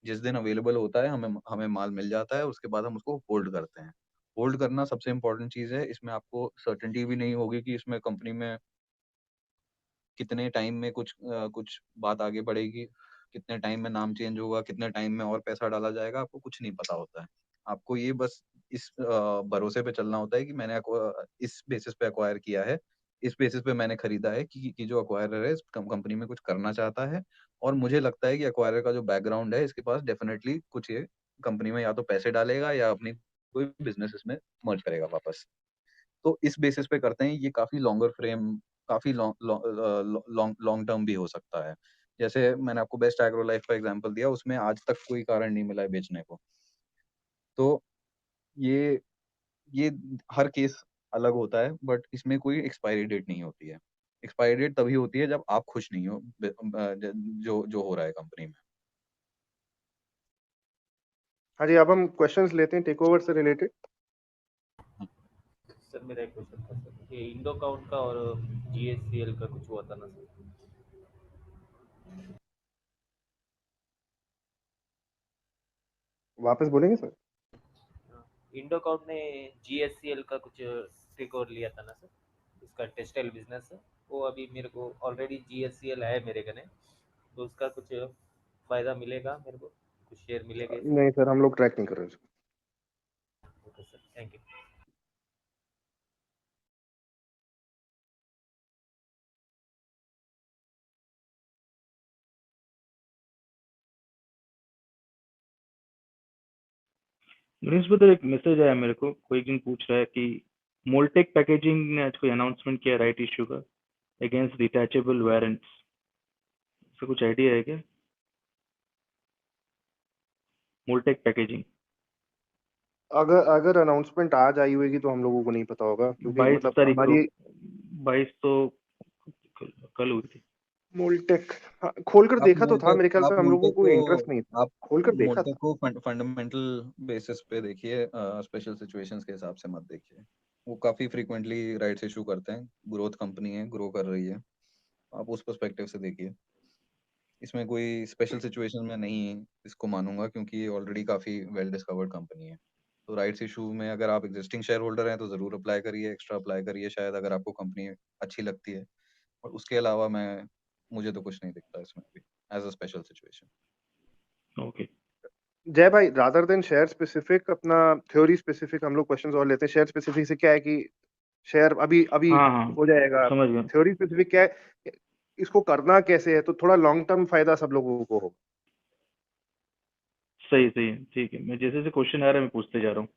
[SPEAKER 3] जिस दिन अवेलेबल होता है हमें हमें माल मिल जाता है, उसके बाद हम उसको होल्ड करते हैं। होल्ड करना सबसे इम्पोर्टेंट चीज है। इसमें आपको सर्टेनिटी भी नहीं होगी कि इसमें कंपनी में कितने टाइम में कुछ बात आगे बढ़ेगी, कितने टाइम में नाम चेंज होगा, कितने टाइम में और पैसा डाला जाएगा, आपको कुछ नहीं पता होता है। आपको ये बस इस भरोसे पे चलना होता है कि मैंने इस बेसिस पे अक्वायर किया है, इस बेसिस पे मैंने खरीदा है कि जो अक्वायरर है इस कंपनी में कुछ करना चाहता है, और मुझे लगता है कि अक्वायरर का जो बैकग्राउंड है इसके पास डेफिनेटली कुछ ये कंपनी में या तो पैसे डालेगा या अपनी कोई बिजनेस इसमें मर्ज करेगा वापस। तो इस बेसिस पे करते हैं। ये काफी लॉन्गर फ्रेम, काफी लॉन्ग लॉन्ग टर्म भी हो सकता है। जैसे मैंने आपको बेस्ट एग्रो लाइफ का एग्जांपल दिया, उसमें आज तक कोई कारण नहीं मिला है बेचने को। तो ये ये हर केस अलग होता है, बट इसमें कोई एक्सपायरी डेट नहीं होती है। एक्सपायरी डेट तभी होती है जब आप खुश नहीं हो जो जो हो रहा है कंपनी में।
[SPEAKER 1] हाँ जी, अब हम क्वेश्चंस लेते हैं टेक ओवर से रिलेटेड।
[SPEAKER 5] सर मेरा एक क्वेश्चन था सर, ये इंडो काउंट का और जीएससीएल का कुछ हुआ था ना सर?
[SPEAKER 1] वापस बोलेंगे सर?
[SPEAKER 5] इंडो काउंट ने जीएससीएल का कुछ टेक ओवर लिया था ना सर, इसका टेक्सटाइल बिजनेस है। वो अभी मेरे को ऑलरेडी जीएससीएल है मेरे कने, तो उसका कुछ फायदा मिलेगा मेरे को, कुछ शेयर मिलेगा इसमें?
[SPEAKER 1] नहीं सर, हम लोग ट्रैक नहीं कर रहे हैं।
[SPEAKER 5] Okay sir, thank you.
[SPEAKER 4] Ganesh brother, एक मैसेज आया मेरे को, कोई एक जन पूछ रहा है कि मोल्टेक पैकेजिंग ने आज कोई अनाउंसमेंट किया राइट इशू का अगेंस्ट डिटैचेबल वारंट्स, इसका कुछ आइडिया है क्या? मोल्टेक पैकेजिंग
[SPEAKER 1] अगर अनाउंसमेंट आज आई होगी तो हम लोगों को नहीं पता होगा, क्योंकि
[SPEAKER 4] 22
[SPEAKER 1] मतलब
[SPEAKER 4] तारीख को,
[SPEAKER 1] हमारी
[SPEAKER 4] 22 तो कल हुई थी।
[SPEAKER 1] मोल्टेक खोलकर
[SPEAKER 3] आप
[SPEAKER 1] देखा तो था,
[SPEAKER 3] मोल्टेक
[SPEAKER 1] मेरे ख्याल
[SPEAKER 3] आप
[SPEAKER 1] से हम लोगों
[SPEAKER 3] मोल्टेक
[SPEAKER 1] को
[SPEAKER 3] को
[SPEAKER 1] इंटरेस्ट नहीं था,
[SPEAKER 3] आप
[SPEAKER 1] खोलकर देखा
[SPEAKER 3] मोल्टेक
[SPEAKER 1] था।
[SPEAKER 3] को फंडामेंटल बेसिस पे देखिए, स्पेशल सिचुएशंस के हिसाब से मत देखिए। वो काफी फ्रीक्वेंटली राइट्स इशू करते हैं, ग्रोथ कंपनी है, ग्रो कर रही है, आप उस पर्सपेक्टिव से देखिए। इसमें कोई स्पेशल सिचुएशन में नहीं इसको मानूंगा, क्योंकि ये ऑलरेडी काफी वेल डिस्कवर्ड कंपनी है। तो राइट्स इशू में अगर आप एग्जिस्टिंग शेयर होल्डर हैं तो जरूर अप्लाई करिए, एक्स्ट्रा अप्लाई करिए शायद, अगर आपको कंपनी अच्छी लगती है। और उसके अलावा मुझे तो कुछ नहीं दिखता इसमें भी as a special situation.
[SPEAKER 4] Okay
[SPEAKER 1] Jay भाई, रादर देन शेयर स्पेसिफिक, अपना थ्योरी स्पेसिफिक हम लोग क्वेश्चंस और लेते हैं। शेयर स्पेसिफिक से क्या है कि शेयर अभी अभी
[SPEAKER 4] हाँ हाँ
[SPEAKER 1] हो जाएगा,
[SPEAKER 4] समझ गया,
[SPEAKER 1] थ्योरी स्पेसिफिक क्या है, इसको करना कैसे है, तो थोड़ा लॉन्ग टर्म फायदा सब लोगों को हो।
[SPEAKER 4] सही सही है, ठीक है। मैं जैसे जैसे क्वेश्चन आ रहा है मैं पूछते जा रहा हूँ।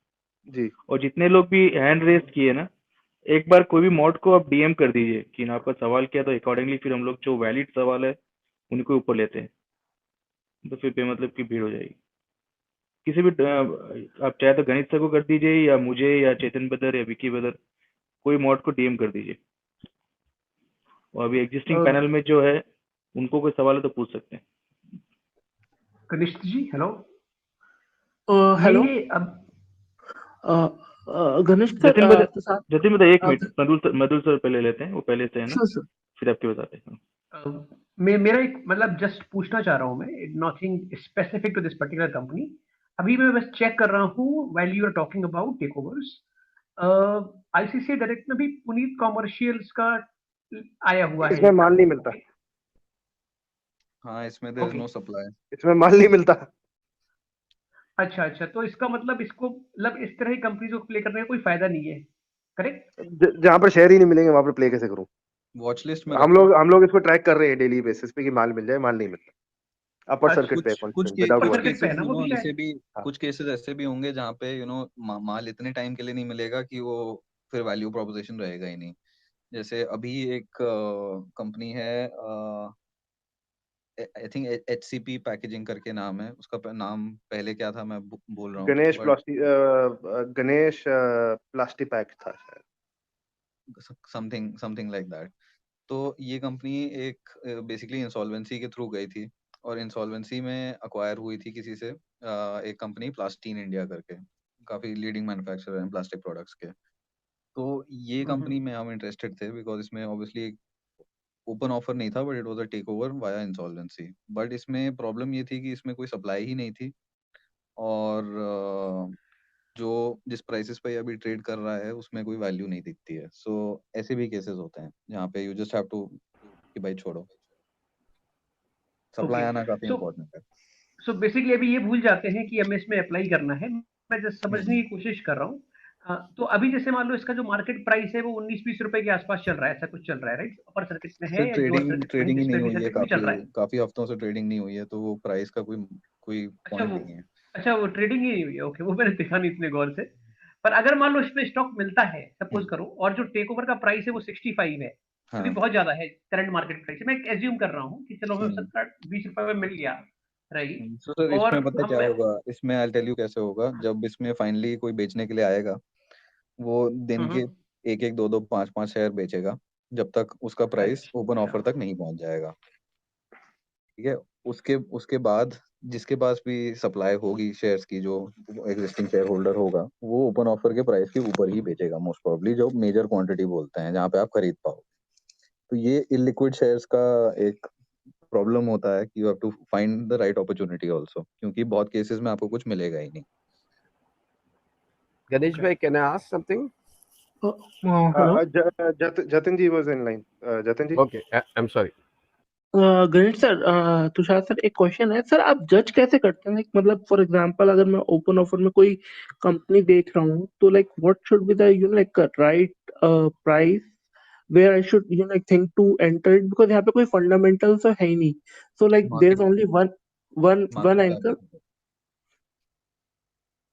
[SPEAKER 1] जी
[SPEAKER 4] और जितने लोग भी हैंड रेस किए ना, एक बार कोई भी मॉड को आप डीएम कर दीजिए कि आपका सवाल किया, तो अकॉर्डिंगली फिर हम लोग जो वैलिड सवाल है उनको ऊपर लेते हैं, तो फिर मतलब की भीड़ हो जाएगी। किसी भी आप चाहे तो गणित सर को कर दीजिए, या मुझे, या चेतन बदर, या विकी बदर, कोई मॉड को डीएम कर दीजिए। और अभी एग्जिस्टिंग पैनल में जो है उनको कोई सवाल है तो पूछ सकते हैं।
[SPEAKER 6] कनिष्ठ जी हेलो।
[SPEAKER 7] हेलो
[SPEAKER 6] ये अब
[SPEAKER 7] गणेश सर,
[SPEAKER 4] जतिन बता, एक मिनट, मधुर सर पहले लेते हैं, वो पहले से है ना,
[SPEAKER 7] श्योर सर।
[SPEAKER 4] फिर आपके बताते हैं।
[SPEAKER 6] मेरा एक मतलब जस्ट पूछना चाह रहा हूँ मैं, nothing specific to this particular company. अभी मैं बस चेक कर रहा हूँ while you are talking about take overs, ICC direct में भी पुनीत कॉमर्शियल्स का आया हुआ है।
[SPEAKER 1] इसमें माल नहीं मिलता,
[SPEAKER 3] हाँ, इसमें there is
[SPEAKER 6] Okay.
[SPEAKER 3] No supply.
[SPEAKER 1] इसमें माल नहीं मिलता।
[SPEAKER 6] अच्छा अच्छा, तो इसका मतलब इसको मतलब इस तरह की कंपनीज को प्ले करने का कोई फायदा नहीं है, करेक्ट?
[SPEAKER 1] जहाँ पर शेयर ही नहीं मिलेंगे वहां पर प्ले कैसे करूं?
[SPEAKER 3] वॉच लिस्ट में
[SPEAKER 1] हम
[SPEAKER 3] रखो।
[SPEAKER 1] लोग इसको ट्रैक कर रहे हैं डेली बेसिस पे कि माल मिल जाए, माल नहीं मिलता। अपर
[SPEAKER 6] अच्छा,
[SPEAKER 1] सर्किट पे
[SPEAKER 3] कुछ कुछ
[SPEAKER 1] कांस्टेंट विदाउट
[SPEAKER 6] अपर
[SPEAKER 3] कुछ
[SPEAKER 1] वॉच
[SPEAKER 6] सर्किट पे है
[SPEAKER 3] केसेस
[SPEAKER 6] ना वो भी शायद।
[SPEAKER 3] ऐसे भी,
[SPEAKER 1] हाँ।
[SPEAKER 3] कुछ केसेस ऐसे भी होंगे जहाँ पे माल इतने टाइम के लिए नहीं मिलेगा कि वो फिर वैल्यू प्रोपोजिशन रहेगा ही नहीं। जैसे अभी एक कंपनी है, आई थिंक एचसीपी पैकेजिंग करके नाम है उसका, नाम पहले क्या था मैं बोल रहा हूँ,
[SPEAKER 1] गणेश
[SPEAKER 3] बट
[SPEAKER 1] प्लास्टिक पैक था शायद।
[SPEAKER 3] Something something like that. तो ये कंपनी एक बेसिकली इंसॉल्वेंसी के थ्रू गई थी, और इंसॉल्वेंसी में अक्वायर हुई थी किसी से, एक कंपनी प्लास्टीन इंडिया करके, काफी लीडिंग मैन्युफैक्चरर हैं प्लास्टिक प्रोडक्ट्स के। तो ये कंपनी में हम इंटरेस्टेड थे बिकॉज इसमें ऑब्वियसली ओपन ऑफर नहीं था, but it was a take over via insolvency. But इसमें प्रॉब्लम ये थी कि इसमें कोई सप्लाई ही नहीं थी, और जो जिस प्राइसेस पे ये अभी ट्रेड कर रहा है उसमें कोई वैल्यू नहीं दिखती है। सो ऐसे भी केसेस होते हैं जहाँ पे यू जस्ट हैव टू कि भाई छोड़ो, सप्लाई
[SPEAKER 6] ओके,
[SPEAKER 3] आना काफी
[SPEAKER 6] सो
[SPEAKER 3] इम्पोर्टेंट है।
[SPEAKER 6] सो बेसिकली अभी ये भूल जाते हैं कि हमें इसमें अप्लाई करना है। मैं जस्ट समझने की कोशिश कर रहा हूँ। तो अभी जैसे मान लो इसका जो मार्केट प्राइस है वो 19-20 रुपए के आसपास चल रहा है, ऐसा कुछ चल रहा है, राइट? अपर सर्किट में है
[SPEAKER 3] सर
[SPEAKER 6] या लोअर
[SPEAKER 3] ट्रेडिंग
[SPEAKER 6] सर्किट में है,
[SPEAKER 3] ट्रेडिंग ही नहीं
[SPEAKER 6] डिस्प्ले
[SPEAKER 3] हुई है,
[SPEAKER 6] सर्किट में चल
[SPEAKER 3] काफी
[SPEAKER 6] रहा है?
[SPEAKER 3] काफी हफ्तों से ट्रेडिंग नहीं हुई है, तो वो प्राइस का कोई कोई
[SPEAKER 6] अच्छा
[SPEAKER 3] पॉइंट
[SPEAKER 6] वो
[SPEAKER 3] नहीं है।
[SPEAKER 6] अच्छा वो ट्रेडिंग ही नहीं हुई है, ओके, वो मैंने देखा नहीं इतने गौर से। पर अगर मान लो इसमें स्टॉक मिलता है, सपोज करो, और जो टेक ओवर का प्राइस है वो 65 है, जो कि
[SPEAKER 3] हाँ।
[SPEAKER 6] बहुत ज्यादा है करंट मार्केट प्राइस। मैं एज्यूम कर रहा हूँ कि चलो हमें
[SPEAKER 3] हम्म।
[SPEAKER 6] 17-20 रुपए में मिल गया, राइट?
[SPEAKER 3] तो सर
[SPEAKER 6] और
[SPEAKER 3] इसमें पता है क्या
[SPEAKER 6] हमें
[SPEAKER 3] होगा, इसमें आई टेल यू कैसे होगा, जब इसमें फाइनली कोई बेचने के लिए आएगा, वो दिन के
[SPEAKER 6] हम्म,
[SPEAKER 3] एक एक दो दो पांच पांच शेयर बेचेगा, जब तक उसका प्राइस ओपन
[SPEAKER 6] अच्छा
[SPEAKER 3] ऑफर तक नहीं पहुंच जाएगा। ठीक है। उसके उसके बाद जिसके पास भी सप्लाई होगी शेयर्स की, जो एग्जिस्टिंग शेयर होल्डर होगा, वो ओपन ऑफर के प्राइस के ऊपर ही बेचेगा मोस्ट प्रोबेबली, जो मेजर क्वांटिटी बोलते हैं जहाँ पे आप खरीद पाओ। तो ये इलिक्विड शेयर्स का एक प्रॉब्लम होता है कि you have to find the right opportunity also, क्योंकि बहुत केसेस में आपको कुछ मिलेगा ही नहीं।
[SPEAKER 8] Ganesh bhai, can I ask something?
[SPEAKER 7] Hello
[SPEAKER 1] Jatin ji was in line. Jatin ji,
[SPEAKER 8] Okay, I'm sorry.
[SPEAKER 7] Ganesh sir, Tushar sir, एक क्वेश्चन है सर। आप जज कैसे करते हैं, मतलब फॉर एग्जांपल अगर मैं ओपन ऑफर में कोई कंपनी देख रहा हूँ, तो like what should be the like right price where I should think to enter it, because यहाँ पे कोई फंडामेंटल तो है ही नहीं। So like there is
[SPEAKER 3] market
[SPEAKER 7] only one one one
[SPEAKER 3] market
[SPEAKER 7] anchor.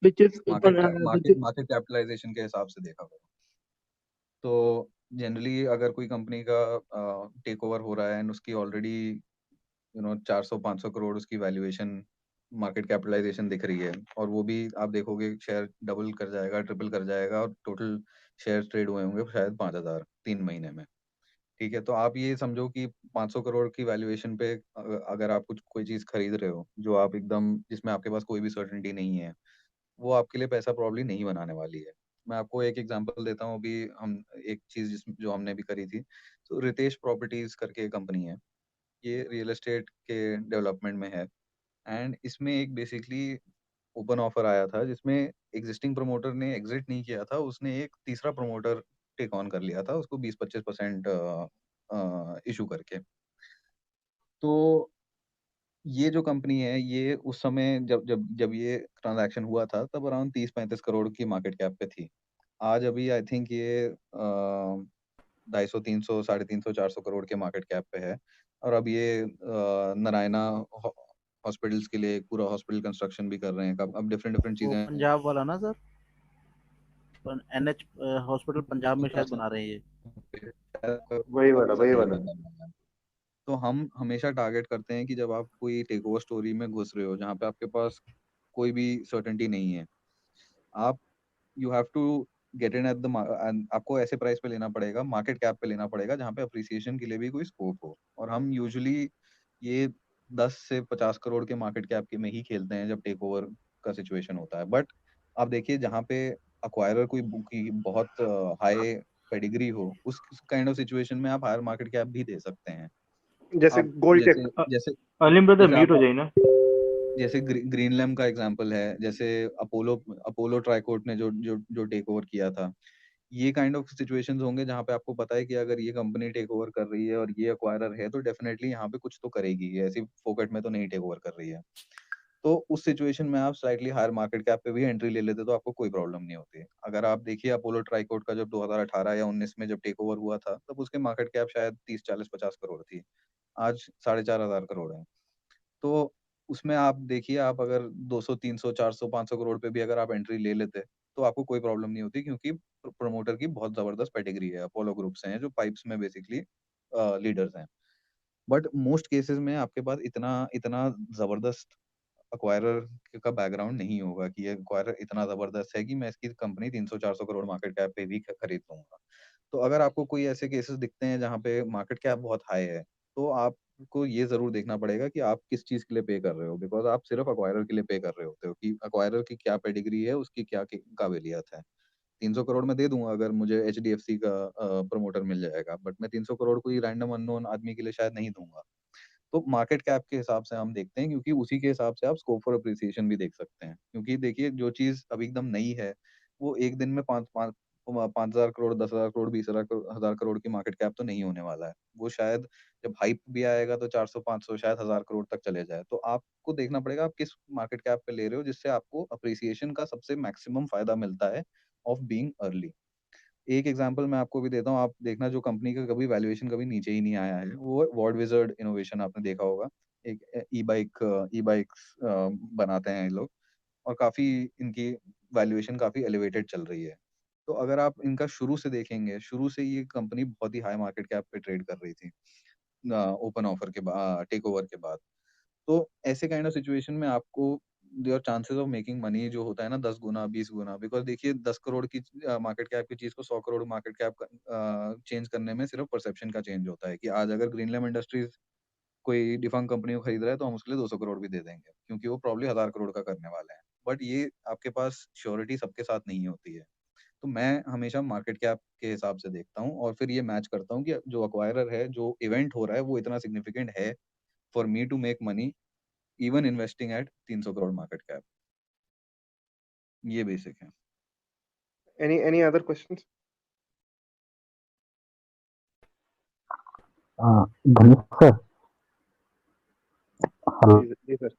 [SPEAKER 7] which is open, which is
[SPEAKER 3] market capitalisation के हिसाब से देखा करो। तो जनरली अगर कोई कंपनी का टेक ओवर हो रहा है एंड उसकी ऑलरेडी 400-500 करोड़ उसकी वैल्यूएशन मार्केट कैपिटलाइजेशन दिख रही है, और वो भी आप देखोगे शेयर डबल कर जाएगा, ट्रिपल कर जाएगा, और टोटल शेयर ट्रेड हुए होंगे शायद 5,000 3 महीने में। ठीक है, तो आप ये समझो कि 500 करोड़ की वैल्यूएशन पे अगर आप कोई चीज खरीद रहे हो जो आप एकदम जिसमें आपके पास कोई भी सर्टेनिटी नहीं है, वो आपके लिए पैसा प्रॉब्ली नहीं बनाने वाली है। मैं आपको एक एग्जांपल देता हूँ। अभी हम एक चीज जो हमने भी करी थी, तो रितेश प्रॉपर्टीज करके कंपनी है, ये रियल एस्टेट के डेवलपमेंट में है, एंड इसमें एक बेसिकली ओपन ऑफर आया था जिसमें एग्जिस्टिंग प्रमोटर ने एग्जिट नहीं किया था, उसने एक तीसरा प्रमोटर टेक ऑन कर लिया था उसको 20-25% इशू करके। तो ये जो कंपनी है, ये उस समय जब ये ट्रांजैक्शन हुआ था तब अराउंड 30-35 करोड़ की मार्केट कैप पे थी। आज अभी आई थिंक ये 250, 300, 350, 400 करोड़ के मार्केट कैप पे है, और अब ये नारायणा हॉस्पिटल्स के लिए पूरा हॉस्पिटल कंस्ट्रक्शन भी कर रहे हैं। अब डिफरेंट
[SPEAKER 2] वो
[SPEAKER 3] चीजें
[SPEAKER 2] पंजाब वाला ना सर, NH हॉस्पिटल पंजाब में शायद बना रहे हैं ये।
[SPEAKER 1] वही वाला।
[SPEAKER 3] तो हम हमेशा टारगेट करते हैं कि जब आप कोई टेक ओवर स्टोरी में घुस रहे हो जहाँ पे आपके पास कोई भी सर्टेनिटी नहीं है, आप you have to get in at the, आपको ऐसे प्राइस पे लेना पड़ेगा, मार्केट कैप पे लेना पड़ेगा जहाँ पे अप्रिसिएशन के लिए भी कोई स्कोप हो। और हम यूजुअली ये 10 से 50 करोड़ के मार्केट कैप के में ही खेलते हैं जब टेक ओवर का सिचुएशन होता है। बट आप देखिए जहाँ पे अक्वायरर कोई की बहुत हाई पेडिग्री हो, उस काइंड ऑफ सिचुएशन में आप हायर मार्केट कैप भी दे सकते हैं।
[SPEAKER 1] जैसे गोल्डटेक।
[SPEAKER 3] जैसे
[SPEAKER 4] अलीम ब्रदर
[SPEAKER 3] जैसे
[SPEAKER 4] म्यूट हो जाए ना।
[SPEAKER 3] जैसे ग्रीनलैम का एग्जांपल है, जैसे अपोलो ट्राइकोट ने जो टेक ओवर किया था। ये काइंड ऑफ सिचुएशंस होंगे जहाँ पे आपको पता है कि अगर ये कंपनी टेक ओवर कर रही है और ये अक्वायरर है तो डेफिनेटली यहाँ पे कुछ तो करेगी, ये ऐसी फोकट में तो नहीं टेक ओवर कर रही है। तो उस सिचुएशन में आप स्लाइटली हायर मार्केट कैप पे भी एंट्री ले लेते तो आपको कोई प्रॉब्लम नहीं होती। अगर आप देखिए अपोलो ट्राइकोट का जब 2018 या 19 में जब टेक ओवर हुआ था तब उसके मार्केट कैप शायद 30-40-50 करोड़ थी, आज 4,500 करोड़ है। तो उसमें आप देखिए, आप अगर 200, 300, 400, 500 करोड़ पे भी अगर आप एंट्री ले लेते तो आपको कोई प्रॉब्लम नहीं होती, क्योंकि प्रमोटर की बहुत जबरदस्त पेडिग्री है। अपोलो ग्रुप से हैं जो पाइप्स में बेसिकली लीडर्स हैं। बट मोस्ट केसेस में आपके पास इतना इतना जबरदस्त अक्वायरर का बैकग्राउंड नहीं होगा कि ये अक्वायरर इतना जबरदस्त है कि मैं इसकी कंपनी 300-400 करोड़ मार्केट कैप पे भी खरीद लूंगा। तो अगर आपको कोई ऐसे केसेस दिखते हैं जहाँ पे मार्केट कैप बहुत हाई है, तो आपको ये जरूर देखना पड़ेगा कि आप किस चीज के लिए पे कर रहे हो, बिकॉज आप सिर्फ अक्वायरर के लिए पे कर रहे होते हो कि अक्वायरर की क्या पेडिग्री है, उसकी क्या काबिलियत है। 300 करोड़ में दे दूंगा अगर मुझे HDFC का प्रमोटर मिल जाएगा, बट मैं 300 करोड़ कोई रैंडम अननोन आदमी के लिए शायद नहीं दूंगा। तो मार्केट कैप के हिसाब से हम देखते हैं, क्योंकि उसी के हिसाब से आप स्कोप फॉर अप्रिसिएशन भी देख सकते हैं। क्योंकि देखिए जो चीज अभी एकदम नई है वो एक दिन में 5,000 करोड़, 10,000 करोड़, 20,000 करोड़ की मार्केट कैप तो नहीं होने वाला है। वो शायद जब हाइप भी आएगा तो 400-500 शायद 1,000 करोड़ तक चले जाए। तो आपको देखना पड़ेगा आप किस मार्केट कैप पे ले रहे हो जिससे आपको अप्रिसिएशन का सबसे मैक्सिमम फायदा मिलता है ऑफ बीइंग अर्ली। एक एग्जांपल मैं आपको भी देता हूँ, आप देखना जो कंपनी का कभी वैल्यूएशन कभी नीचे ही नहीं आया है वो वर्ड विजर्ड इनोवेशन, आपने देखा होगा। एक ई बाइक्स बनाते हैं ये लोग, और काफी इनकी वैल्यूएशन काफी एलिवेटेड चल रही है। तो अगर आप इनका शुरू से देखेंगे, शुरू से ये कंपनी बहुत ही हाई मार्केट कैप पे ट्रेड कर रही थी ओपन ऑफर के बाद, टेक ओवर के बाद। तो ऐसे काइंड ऑफ सिचुएशन में आपको your chances of making money जो होता है ना 10 गुना 20 गुना, बिकॉज देखिए 10 करोड़ की मार्केट कैप की चीज को 100 करोड़ मार्केट कैप चेंज करने में सिर्फ परसेप्शन का चेंज होता है कि आज अगर ग्रीनलैम इंडस्ट्रीज कोई डिफंग कंपनी को खरीद रहा है तो हम उसके लिए 200 करोड़ भी दे देंगे, क्योंकि वो प्रॉब्ली 1,000 करोड़ का करने वाले हैं। बट ये आपके पास श्योरिटी सबके साथ नहीं होती है। तो मैं हमेशा मार्केट कैप के हिसाब से देखता हूँ और फिर ये मैच करता हूँ कि जो अक्वायरर है, जो इवेंट हो रहा है वो इतना सिग्निफिकेंट है for me to make money even investing at 300 crore market cap. ये बेसिक है।
[SPEAKER 1] Any other questions?
[SPEAKER 9] Dhanish sir, hello.
[SPEAKER 1] जी सर।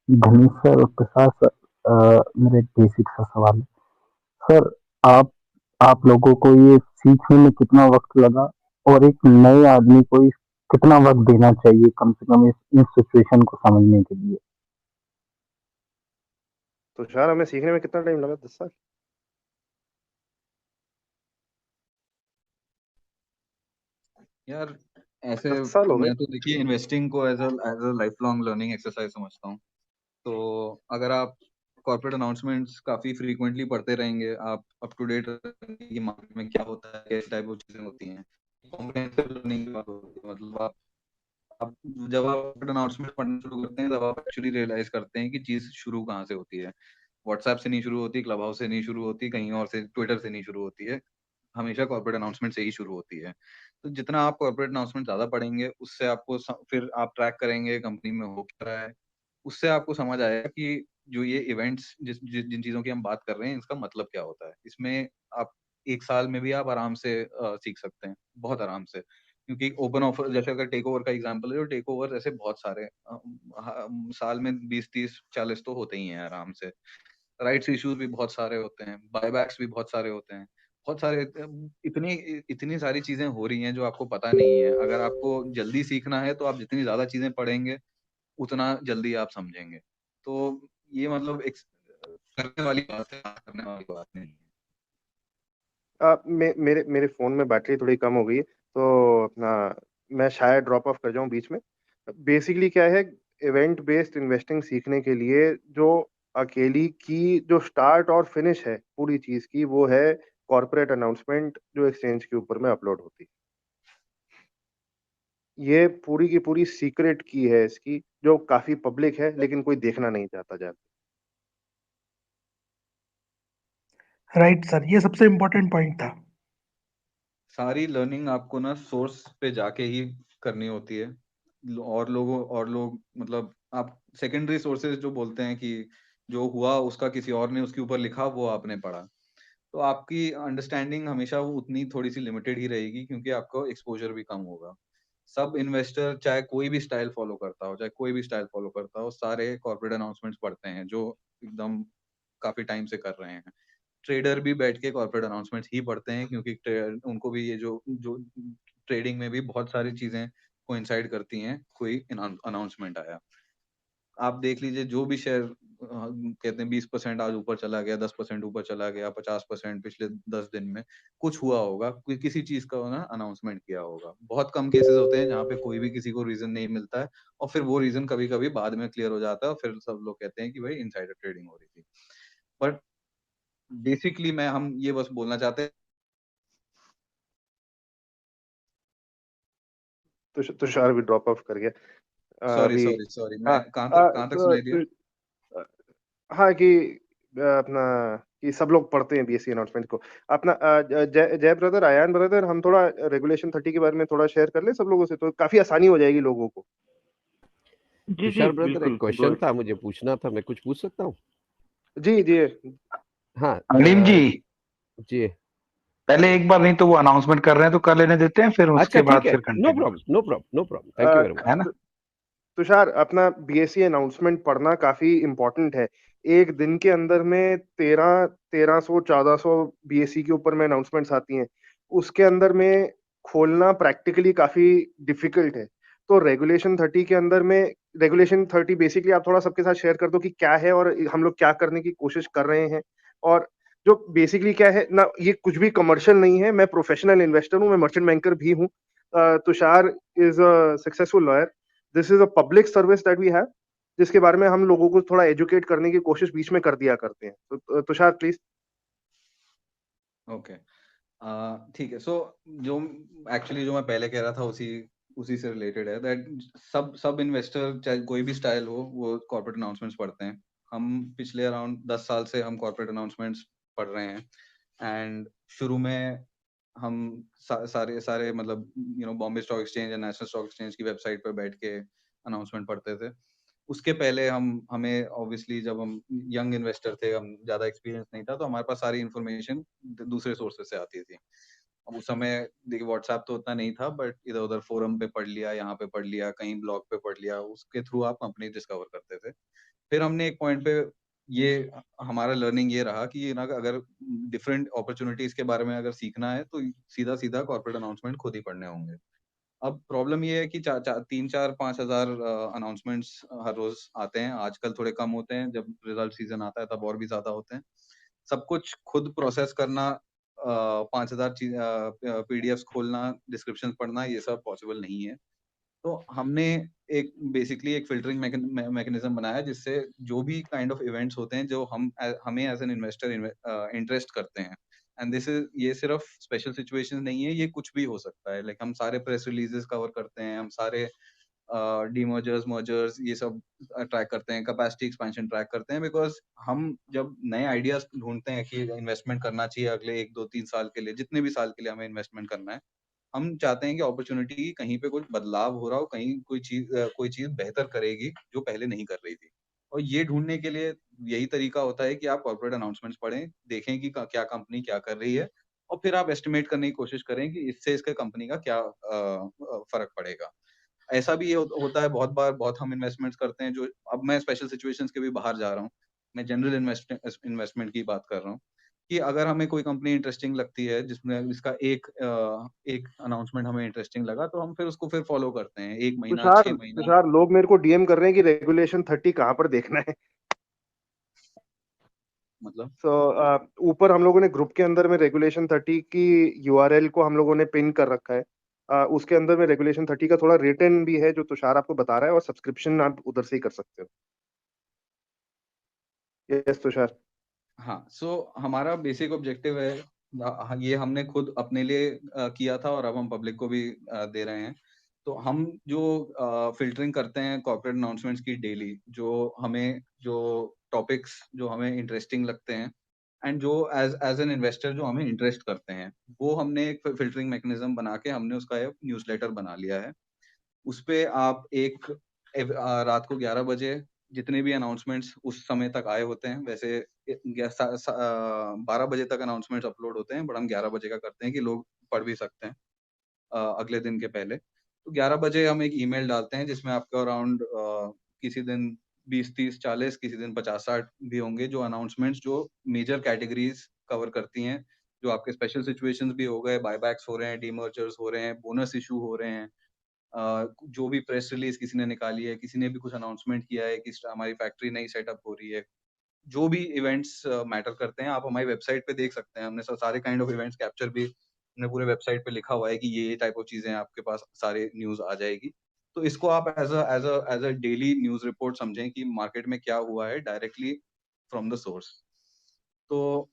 [SPEAKER 9] धनीश सर और प्रसाद सर, मेरा एक बेसिक सा सवाल है सर। आप लोगों को ये सीखने में कितना वक्त लगा, और एक नए आदमी को इस कितना वक्त देना चाहिए कम से कम इस सिचुएशन को समझने के लिए?
[SPEAKER 1] तुषार, हमें सीखने में कितना टाइम लगा? 10 साल?
[SPEAKER 3] यार ऐसे
[SPEAKER 1] 10 साल हो गए?
[SPEAKER 3] मैं तो देखिए इन्वेस्टिंग को as a life long learning exercise समझता हूँ। तो अगर आप कॉर्पोरेट अनाउंसमेंट्स काफी फ्रीक्वेंटली पढ़ते रहेंगे, आप अप टू डेट रहेंगे कि मार्केट में क्या होता है, कैसे टाइप ऑफ चीजें होती हैं, कॉम्प्रिहेंसिव लर्निंग की बात होती है। मतलब आप जब आप अनाउंसमेंट पढ़ना शुरू करते हैं तब आप एक्चुअली रियलाइज करते हैं कि चीज शुरू कहाँ से होती है। व्हाट्सएप से नहीं शुरू होती, क्लब हाउस से नहीं शुरू होती, कहीं और से, ट्विटर से नहीं शुरू होती है, हमेशा कॉर्पोरेट अनाउंसमेंट से ही शुरू होती है। तो जितना आप कॉर्पोरेट अनाउंसमेंट ज्यादा पढ़ेंगे, उससे आपको फिर आप ट्रैक करेंगे कंपनी में हो क्या रहा है, उससे आपको समझ आएगा कि जो ये इवेंट्स जिन चीजों की हम बात कर रहे हैं, इसका मतलब क्या होता है। इसमें आप 1 साल में भी आप आराम से सीख सकते हैं, बहुत आराम से। क्योंकि ओपन ऑफर, जैसे अगर टेक ओवर का एग्जांपल है, तो टेक ओवर ऐसे बहुत सारे साल में 20, 30, 40 तो होते ही हैं आराम से। राइट्स इश्यूज भी बहुत सारे होते हैं, बायबैक्स भी बहुत सारे होते हैं, बहुत सारे, इतनी इतनी सारी चीजें हो रही हैं जो आपको पता नहीं है। अगर आपको जल्दी सीखना है तो आप जितनी ज्यादा चीजें पढ़ेंगे उतना जल्दी आप समझेंगे। तो ये मतलब एक करने वाली बात है, करने वाली बात नहीं है।
[SPEAKER 1] मेरे मेरे फोन में बैटरी थोड़ी कम हो गई है, तो अपना मैं शायद ड्रॉप ऑफ कर जाऊं बीच में। बेसिकली क्या है, इवेंट बेस्ड इन्वेस्टिंग सीखने के लिए जो अकेली की जो स्टार्ट और फिनिश है पूरी चीज की, वो है कॉर्पोरेट अनाउंसमेंट जो एक्सचेंज के ऊपर में अपलोड होती है। ये पूरी की पूरी सीक्रेट की है इसकी, जो काफी पब्लिक है लेकिन कोई देखना नहीं चाहता ज्यादा।
[SPEAKER 7] राइट सर, ये सबसे इम्पोर्टेंट पॉइंट था।
[SPEAKER 3] सारी लर्निंग आपको ना सोर्स पे जाके ही करनी होती है। और लोग मतलब आप सेकेंडरी सोर्सेज जो बोलते हैं कि जो हुआ उसका किसी और ने उसके ऊपर लिखा, वो आपने पढ़ा, तो आपकी अंडरस्टैंडिंग हमेशा वो उतनी थोड़ी सी लिमिटेड ही रहेगी, क्योंकि आपका एक्सपोजर भी कम होगा। सब इन्वेस्टर, चाहे कोई भी स्टाइल फॉलो करता हो, चाहे कोई भी स्टाइल फॉलो करता हो, सारे कॉर्पोरेट अनाउंसमेंट्स पढ़ते हैं जो एकदम काफी टाइम से कर रहे हैं। ट्रेडर भी बैठ के कॉर्पोरेट अनाउंसमेंट्स ही पढ़ते हैं, क्योंकि उनको भी ये जो जो ट्रेडिंग में भी बहुत सारी चीजें कोइंसाइड करती हैं। कोई अनाउंसमेंट आया, आप देख लीजिए, जो भी शेयर कहते हैं 20% आज ऊपर चला गया, 10% ऊपर चला गया, 50% पिछले 10 दिन में, कुछ हुआ होगा, किसी चीज का ना अनाउंसमेंट किया होगा। बहुत कम केसेस होते हैं जहाँ पे कोई भी किसी को रीजन नहीं मिलता है, और फिर वो रीजन कभी कभी बाद में क्लियर हो जाता है, और फिर सब लोग कहते हैं कि भाई इनसाइडर ट्रेडिंग हो रही थी। बट बेसिकली हम ये बस बोलना चाहते हैं।
[SPEAKER 1] तुषार भी ड्रॉप ऑफ कर गया
[SPEAKER 3] सॉरी
[SPEAKER 1] अभी।
[SPEAKER 3] सॉरी सॉरी,
[SPEAKER 1] हाँ।
[SPEAKER 3] मैं कहाँ तक सुनाई दिया?
[SPEAKER 1] हाँ कि अपना कि सब लोग पढ़ते हैं बीएससी अनाउंसमेंट को। अपना जय जय ब्रदर, आयान ब्रदर, हम थोड़ा रेगुलेशन 30 के बारे में थोड़ा शेयर कर ले सब लोगों से, तो काफी आसानी हो जाएगी लोगों को।
[SPEAKER 4] जी जी
[SPEAKER 8] तुषार ब्रदर, एक
[SPEAKER 4] बिल्कुल।
[SPEAKER 8] क्वेश्चन था, मुझे पूछना था, मैं कुछ पूछ सकता हूँ?
[SPEAKER 1] जी जी।
[SPEAKER 8] हाँ।
[SPEAKER 10] अलीम जी,
[SPEAKER 8] जी।
[SPEAKER 10] पहले एक बार, नहीं तो वो अनाउंसमेंट कर रहे हैं तो कर लेने देते हैं, फिर
[SPEAKER 8] अच्छा
[SPEAKER 10] उसके
[SPEAKER 8] ठीक
[SPEAKER 10] बाद
[SPEAKER 8] है,
[SPEAKER 10] फिर
[SPEAKER 8] no
[SPEAKER 10] continue
[SPEAKER 8] problem, no problem, no problem, thank you very much.
[SPEAKER 10] है ना।
[SPEAKER 1] तुषार, अपना बीएससी अनाउंसमेंट पढ़ना काफी इम्पोर्टेंट है। एक दिन के अंदर में 1300 1400 बीएससी के ऊपर में अनाउंसमेंट्स आती हैं। उसके अंदर में खोलना प्रैक्टिकली काफी डिफिकल्ट है। तो रेगुलेशन 30 के अंदर में, रेगुलेशन 30 बेसिकली आप थोड़ा सबके साथ शेयर कर दो कि क्या है और हम लोग क्या करने की कोशिश कर रहे हैं। और जो बेसिकली क्या है ना, ये कुछ भी कमर्शियल नहीं है। मैं प्रोफेशनल इन्वेस्टर हूँ, मैं मर्चेंट बैंकर भी हूँ। Tushar is a successful lawyer. This is a public service that we have, जिसके बारे में हम लोगों को थोड़ा एजुकेट करने की कोशिश बीच में कर दिया करते हैं। तो तुषार प्लीज।
[SPEAKER 3] ओके, ठीक है। सो जो एक्चुअली जो मैं पहले कह रहा था, उसी उसी से रिलेटेड है, दैट सब इन्वेस्टर, चाहे कोई भी स्टाइल हो, वो कॉर्पोरेट अनाउंसमेंट्स पढ़ते हैं। हम पिछले अराउंड 10 साल से हम कॉर्पोरेट अनाउंसमेंट्स पढ़ रहे हैं। एंड शुरू में हम सारे सारे मतलब बॉम्बे स्टॉक एक्सचेंज या नेशनल स्टॉक एक्सचेंज की वेबसाइट पर बैठ के अनाउंसमेंट पढ़ते थे। उसके पहले हमें ऑब्वियसली, जब हम यंग इन्वेस्टर थे, हम ज्यादा एक्सपीरियंस नहीं था, तो हमारे पास सारी इन्फॉर्मेशन दूसरे सोर्सेज से आती थी। अब उस समय देखिए व्हाट्सएप तो उतना नहीं था, बट इधर उधर फोरम पे पढ़ लिया, यहाँ पे पढ़ लिया, कहीं ब्लॉग पे पढ़ लिया, उसके थ्रू आप कंपनी डिस्कवर करते थे। फिर हमने एक पॉइंट पे, ये हमारा लर्निंग ये रहा कि ना, अगर डिफरेंट अपॉर्चुनिटीज के बारे में अगर सीखना है, तो सीधा सीधा कॉर्पोरेट अनाउंसमेंट खुद ही पढ़ने होंगे। अब प्रॉब्लम ये है कि 3-4-5 हज़ार अनाउंसमेंट्स हर रोज आते हैं। आजकल थोड़े कम होते हैं, जब रिजल्ट सीजन आता है तब और भी ज्यादा होते हैं। सब कुछ खुद प्रोसेस करना, 5,000 पीडीएफ्स खोलना, डिस्क्रिप्शन पढ़ना, ये सब पॉसिबल नहीं है। तो हमने एक बेसिकली एक फिल्टरिंग मैकेनिज्म बनाया है, जिससे जो भी काइंड ऑफ इवेंट्स होते हैं जो हमें एज एन इन्वेस्टर इंटरेस्ट करते हैं, एंड ये सिर्फ स्पेशल सिचुएशंस नहीं है, ये कुछ भी हो सकता है। लाइक हम सारे प्रेस रिलीजेस कवर करते हैं, हम सारे डीमर्जर्स, मर्जर्स, ये सब ट्रैक करते हैं, कैपेसिटी एक्सपेंशन ट्रैक करते हैं, बिकॉज हम जब नए आइडियाज ढूंढते हैं कि इन्वेस्टमेंट करना चाहिए अगले 1-2-3 साल के लिए, जितने भी साल के लिए हमें इन्वेस्टमेंट करना है, हम चाहते हैं कि अपॉर्चुनिटी कहीं पे कुछ बदलाव हो रहा हो, कहीं कोई चीज बेहतर करेगी जो पहले नहीं कर रही थी। और ये ढूंढने के लिए यही तरीका होता है कि आप कॉर्पोरेट अनाउंसमेंट्स पढ़ें, देखें कि क्या कंपनी क्या कर रही है, और फिर आप एस्टिमेट करने की कोशिश करें कि इससे इसके कंपनी का क्या फर्क पड़ेगा। ऐसा भी होता है बहुत बार, बहुत हम इन्वेस्टमेंट्स करते हैं जो, अब मैं स्पेशल सिचुएशंस के भी बाहर जा रहा हूँ, मैं जनरल इन्वेस्टमेंट की बात कर रहा हूँ, कि अगर हमें कोई कंपनी इंटरेस्टिंग लगती है जिसमें इसका एक अनाउंसमेंट हमें इंटरेस्टिंग लगा, तो हम फिर उसको फिर फॉलो करते हैं 1 महीना, 6 महीना।
[SPEAKER 1] तुषार, लोग मेरे को डीएम कर रहे हैं कि रेगुलेशन 30 कहाँ पर देखना है।
[SPEAKER 3] मतलब
[SPEAKER 1] ऊपर हम लोगों ने ग्रुप के अंदर में रेगुलेशन 30 की यूआरएल को हम लोगों ने पिन कर रखा है। उसके अंदर में रेगुलेशन 30 का थोड़ा रिटन भी है जो तुषार आपको बता रहा है, और सब्सक्रिप्शन आप उधर से ही कर सकते हो। यस तुषार।
[SPEAKER 3] हाँ, सो हमारा बेसिक ऑब्जेक्टिव है, ये हमने खुद अपने लिए किया था और अब हम पब्लिक को भी दे रहे हैं। तो हम जो फिल्टरिंग करते हैं कॉर्पोरेट अनाउंसमेंट्स की डेली, जो टॉपिक्स जो हमें इंटरेस्टिंग लगते हैं, एंड जो एज एन इन्वेस्टर जो हमें इंटरेस्ट करते हैं, वो हमने एक फिल्टरिंग मैकेनिज्म बना के हमने उसका एक न्यूज़लेटर बना लिया है। उस पे आप रात को 11 बजे जितने भी अनाउंसमेंट्स उस समय तक आए होते हैं, वैसे 12 बजे तक अनाउंसमेंट्स अपलोड होते हैं, बट हम 11 बजे का करते हैं कि लोग पढ़ भी सकते हैं अगले दिन के पहले। तो 11 बजे हम एक ईमेल डालते हैं जिसमें आपको अराउंड किसी दिन 20, 30, 40, किसी दिन 50, 60 भी होंगे, जो अनाउंसमेंट्स जो मेजर कैटेगरीज कवर करती हैं, जो आपके स्पेशल सिचुएशंस भी हो गए, बायबैक्स हो रहे हैं, डीमर्जर्स हो रहे हैं, बोनस इशू हो रहे हैं, जो भी प्रेस रिलीज किसी ने निकाली है, किसी ने भी कुछ अनाउंसमेंट किया है कि हमारी फैक्ट्री नई सेटअप हो रही है, जो भी इवेंट्स मैटर करते हैं, आप हमारी वेबसाइट पे देख सकते हैं। हमने सारे काइंड ऑफ इवेंट्स कैप्चर भी हमने पूरे वेबसाइट पे लिखा हुआ है कि ये टाइप ऑफ चीजें आपके पास सारे न्यूज आ जाएगी। तो इसको आप as a daily news report समझें कि मार्केट में क्या हुआ है डायरेक्टली फ्रॉम द सोर्स। तो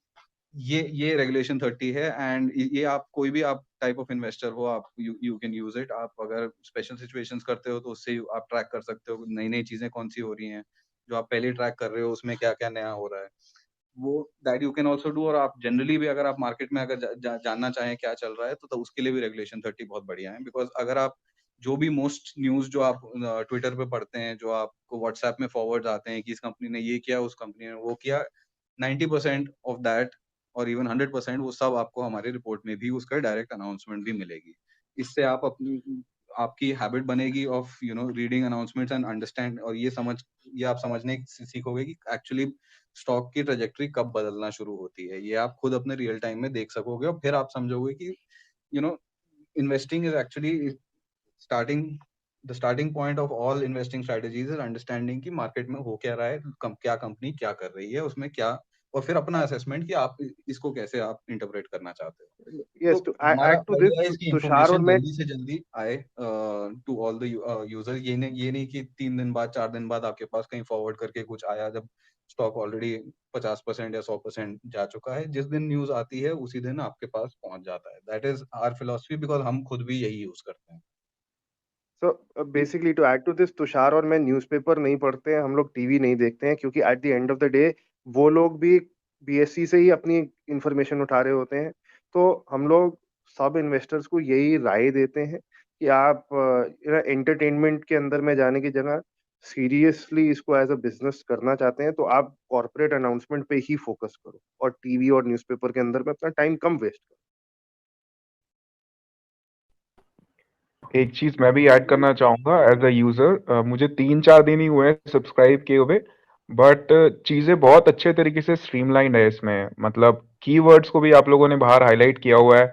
[SPEAKER 3] ये रेगुलेशन 30 है, एंड ये आप कोई भी आप टाइप ऑफ इन्वेस्टर हो, आप यू कैन यूज इट। आप अगर स्पेशल सिचुएशंस करते हो तो उससे आप ट्रैक कर सकते हो नई नई चीजें कौन सी हो रही हैं, जो आप पहले ट्रैक कर रहे हो उसमें क्या क्या नया हो रहा है, वो that you can also do. और आप जनरली भी अगर आप मार्केट में अगर जानना चाहें क्या चल रहा है, तो उसके लिए भी रेगुलेशन 30 बहुत बढ़िया है। बिकॉज अगर आप जो भी मोस्ट न्यूज जो आप ट्विटर पे पढ़ते हैं, जो आपको व्हाट्सएप में फॉरवर्ड आते हैं कि इस कंपनी ने ये किया, उस कंपनी ने वो किया, 90% ऑफ दैट और इवन 100% वो सब आपको हमारे रिपोर्ट में भी उसका डायरेक्ट अनाउंसमेंट भी मिलेगी। इससे आपकी हैबिट बनेगी of reading announcements and understand, और ये आप समझने सीखोगे कि एक्चुअली स्टॉक की ट्रेजेक्टरी कब बदलना शुरू होती है। ये आप खुद अपने रियल टाइम में देख सकोगे, और फिर आप समझोगे कि investing is actually the starting point of all investing strategies is understanding कि मार्केट में हो क्या रहा है, क्या कंपनी क्या कर रही है, उसमें क्या, और फिर अपना असेसमेंट कि आप इसको कैसे आप इंटरप्रेट करना चाहते हो।
[SPEAKER 1] Yes,
[SPEAKER 3] तो
[SPEAKER 1] to
[SPEAKER 3] हमारा
[SPEAKER 1] add to this,
[SPEAKER 3] आइडिया है इसकी
[SPEAKER 1] तुषार और
[SPEAKER 3] इंफॉर्मेशन
[SPEAKER 1] मैं
[SPEAKER 3] जल्दी से जल्दी आए टू ऑल द यूजर। ये नहीं कि 3 दिन बाद 4 दिन बाद आपके पास कहीं फॉरवर्ड करके कुछ आया, जब स्टॉक ऑलरेडी 50% या 100% जा चुका है। जिस दिन न्यूज आती है उसी दिन आपके पास पहुंच जाता है। That is our philosophy, because हम खुद भी यही यूज करते हैं।
[SPEAKER 1] So basically to add to this, Tushar और मैं न्यूज़पेपर नहीं पढ़ते हैं, हम लोग टीवी नहीं देखते हैं, क्योंकि at the end of the day वो लोग भी बीएससी से ही अपनी इंफॉर्मेशन उठा रहे होते हैं। तो हम लोग सब इन्वेस्टर्स को यही राय देते हैं कि आप एंटरटेनमेंट के अंदर में जाने की जगह सीरियसली इसको एज अ बिजनेस करना चाहते हैं, तो आप कॉर्पोरेट अनाउंसमेंट पे ही फोकस करो और टीवी और न्यूज़पेपर के अंदर में अपना टाइम कम वेस्ट करो।
[SPEAKER 11] एक चीज मैं भी ऐड करना चाहूंगा एज अ यूजर। मुझे 3-4 दिन ही हुए सब्सक्राइब किए हुए, बट चीजें बहुत अच्छे तरीके से स्ट्रीमलाइन है इसमें। मतलब कीवर्ड्स को भी आप लोगों ने बाहर हाईलाइट किया हुआ है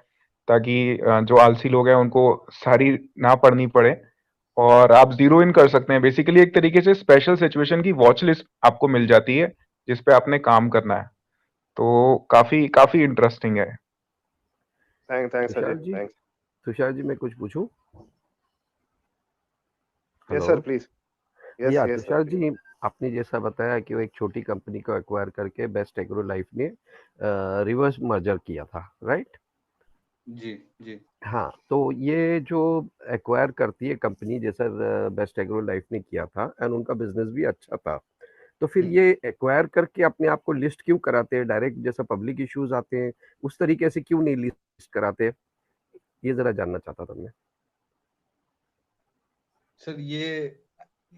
[SPEAKER 11] ताकि जो आलसी लोग हैं उनको सारी ना पढ़नी पड़े और आप जीरो इन कर सकते हैं। बेसिकली एक तरीके से स्पेशल सिचुएशन की वॉच लिस्ट आपको मिल जाती है जिस पे आपने काम करना है, तो काफी काफी इंटरेस्टिंग है।
[SPEAKER 1] थैंक्स
[SPEAKER 8] तुषार
[SPEAKER 1] अजय,
[SPEAKER 8] जी
[SPEAKER 1] थैंक्स।
[SPEAKER 8] तुषार जी मैं कुछ पूछूं?
[SPEAKER 1] Yes
[SPEAKER 8] hello
[SPEAKER 1] sir, please. Yes
[SPEAKER 8] या
[SPEAKER 1] यस सर,
[SPEAKER 8] तुषार
[SPEAKER 1] प्लीज।
[SPEAKER 8] जी, आपने जैसा बताया कि वो एक छोटी कंपनी को एक्वायर करके बेस्ट एग्रो लाइफ ने रिवर्स मर्जर किया था, राइट?
[SPEAKER 3] जी जी
[SPEAKER 8] हाँ, तो ये जो एक्वायर करती है कंपनी जैसा बेस्ट एग्रो लाइफ ने किया था एंड उनका बिजनेस भी अच्छा था, तो फिर ये एक्वायर करके अपने आप को लिस्ट क्यों कराते हैं? डायरेक्ट जैसा पब्लिक इश्यूज आते हैं उस तरीके से क्यों नहीं लिस्ट कराते? ये जरा जानना चाहता था मैं।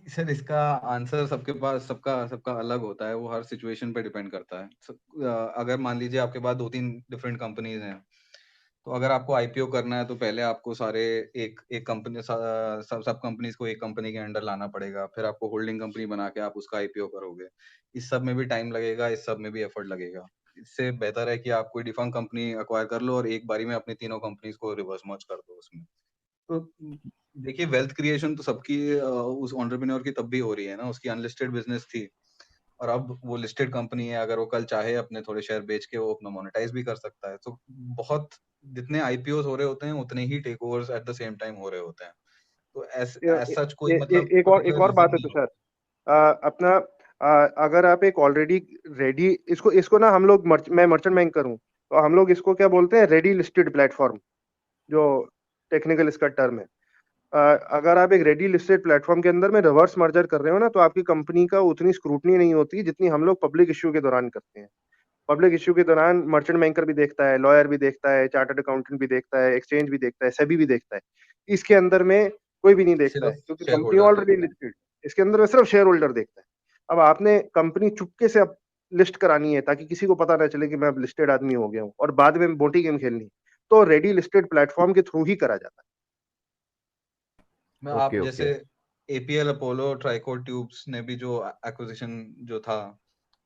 [SPEAKER 3] सर इसका आंसर सबके पास सबका सबका अलग होता है, वो हर सिचुएशन पे डिपेंड करता है। अगर मान लीजिए आपके पास 2-3 डिफरेंट कंपनीज हैं, तो अगर आपको आईपीओ करना है तो पहले आपको सारे एक कंपनी सब कंपनीज को एक कंपनी के अंडर लाना पड़ेगा, फिर आपको होल्डिंग कंपनी बना के आप उसका आईपीओ करोगे। इस सब में भी टाइम लगेगा, इस सब में भी एफर्ट लगेगा। इससे बेहतर है कि आप कोई डिफॉर्म कंपनी अक्वायर कर लो और एक बारी में अपनी तीनों कंपनीज को रिवर्स मर्ज कर दो उसमें। तो देखिए, वेल्थ क्रिएशन तो सबकी उस एंटरप्रेन्योर की तब भी हो रही है ना, उसकी अनलिस्टेड बिजनेस थी और अब वो लिस्टेड कंपनी है। अगर वो कल चाहे अपने थोड़े शेयर बेच के वो अपना मोनेटाइज भी कर सकता है। तो बहुत जितने आईपीओ हो रहे होते हैं उतने ही takeovers at the same time हो रहे होते हैं। तो एज सच कोई मतलब
[SPEAKER 1] एक
[SPEAKER 3] पर्टिकुलर
[SPEAKER 1] और बात
[SPEAKER 3] रीजन
[SPEAKER 1] है
[SPEAKER 3] नहीं
[SPEAKER 1] तुषार। अपना अगर आप एक ऑलरेडी रेडी, इसको इसको ना हम लोग मैं मर्चेंट बैंक करूं तो हम लोग इसको क्या बोलते हैं, रेडी लिस्टेड प्लेटफॉर्म, जो टेक्निकल इसका टर्म है। अगर आप एक रेडी लिस्टेड प्लेटफॉर्म के अंदर में रिवर्स मर्जर कर रहे हो ना, तो आपकी कंपनी का उतनी स्क्रूटनी नहीं होती जितनी हम लोग पब्लिक इश्यू के दौरान करते हैं। पब्लिक इश्यू के दौरान मर्चेंट बैंकर भी देखता है, लॉयर भी देखता है, चार्टर्ड अकाउंटेंट भी देखता है, एक्सचेंज भी देखता है, सेबी भी देखता है। इसके अंदर में कोई भी नहीं देखता है
[SPEAKER 3] सिर्फ
[SPEAKER 1] क्योंकि
[SPEAKER 3] शेयर
[SPEAKER 1] कंपनी
[SPEAKER 3] होल्डर
[SPEAKER 1] ऑलरेडी
[SPEAKER 3] देखते हैं।
[SPEAKER 1] लिस्टेड। इसके अंदर में सिर्फ शेयर होल्डर देखता है। अब आपने कंपनी चुपके से अब लिस्ट करानी है ताकि किसी को पता ना चले कि मैं अब लिस्टेड आदमी हो गया हूँ और बाद में बोटी गेम खेलनी है, तो रेडी लिस्टेड प्लेटफॉर्म के थ्रू ही करा जाता
[SPEAKER 3] मैं आप
[SPEAKER 8] ओके
[SPEAKER 3] जैसे
[SPEAKER 8] okay
[SPEAKER 3] APL Apollo tricot tubes ने भी जो एक्विजिशन जो था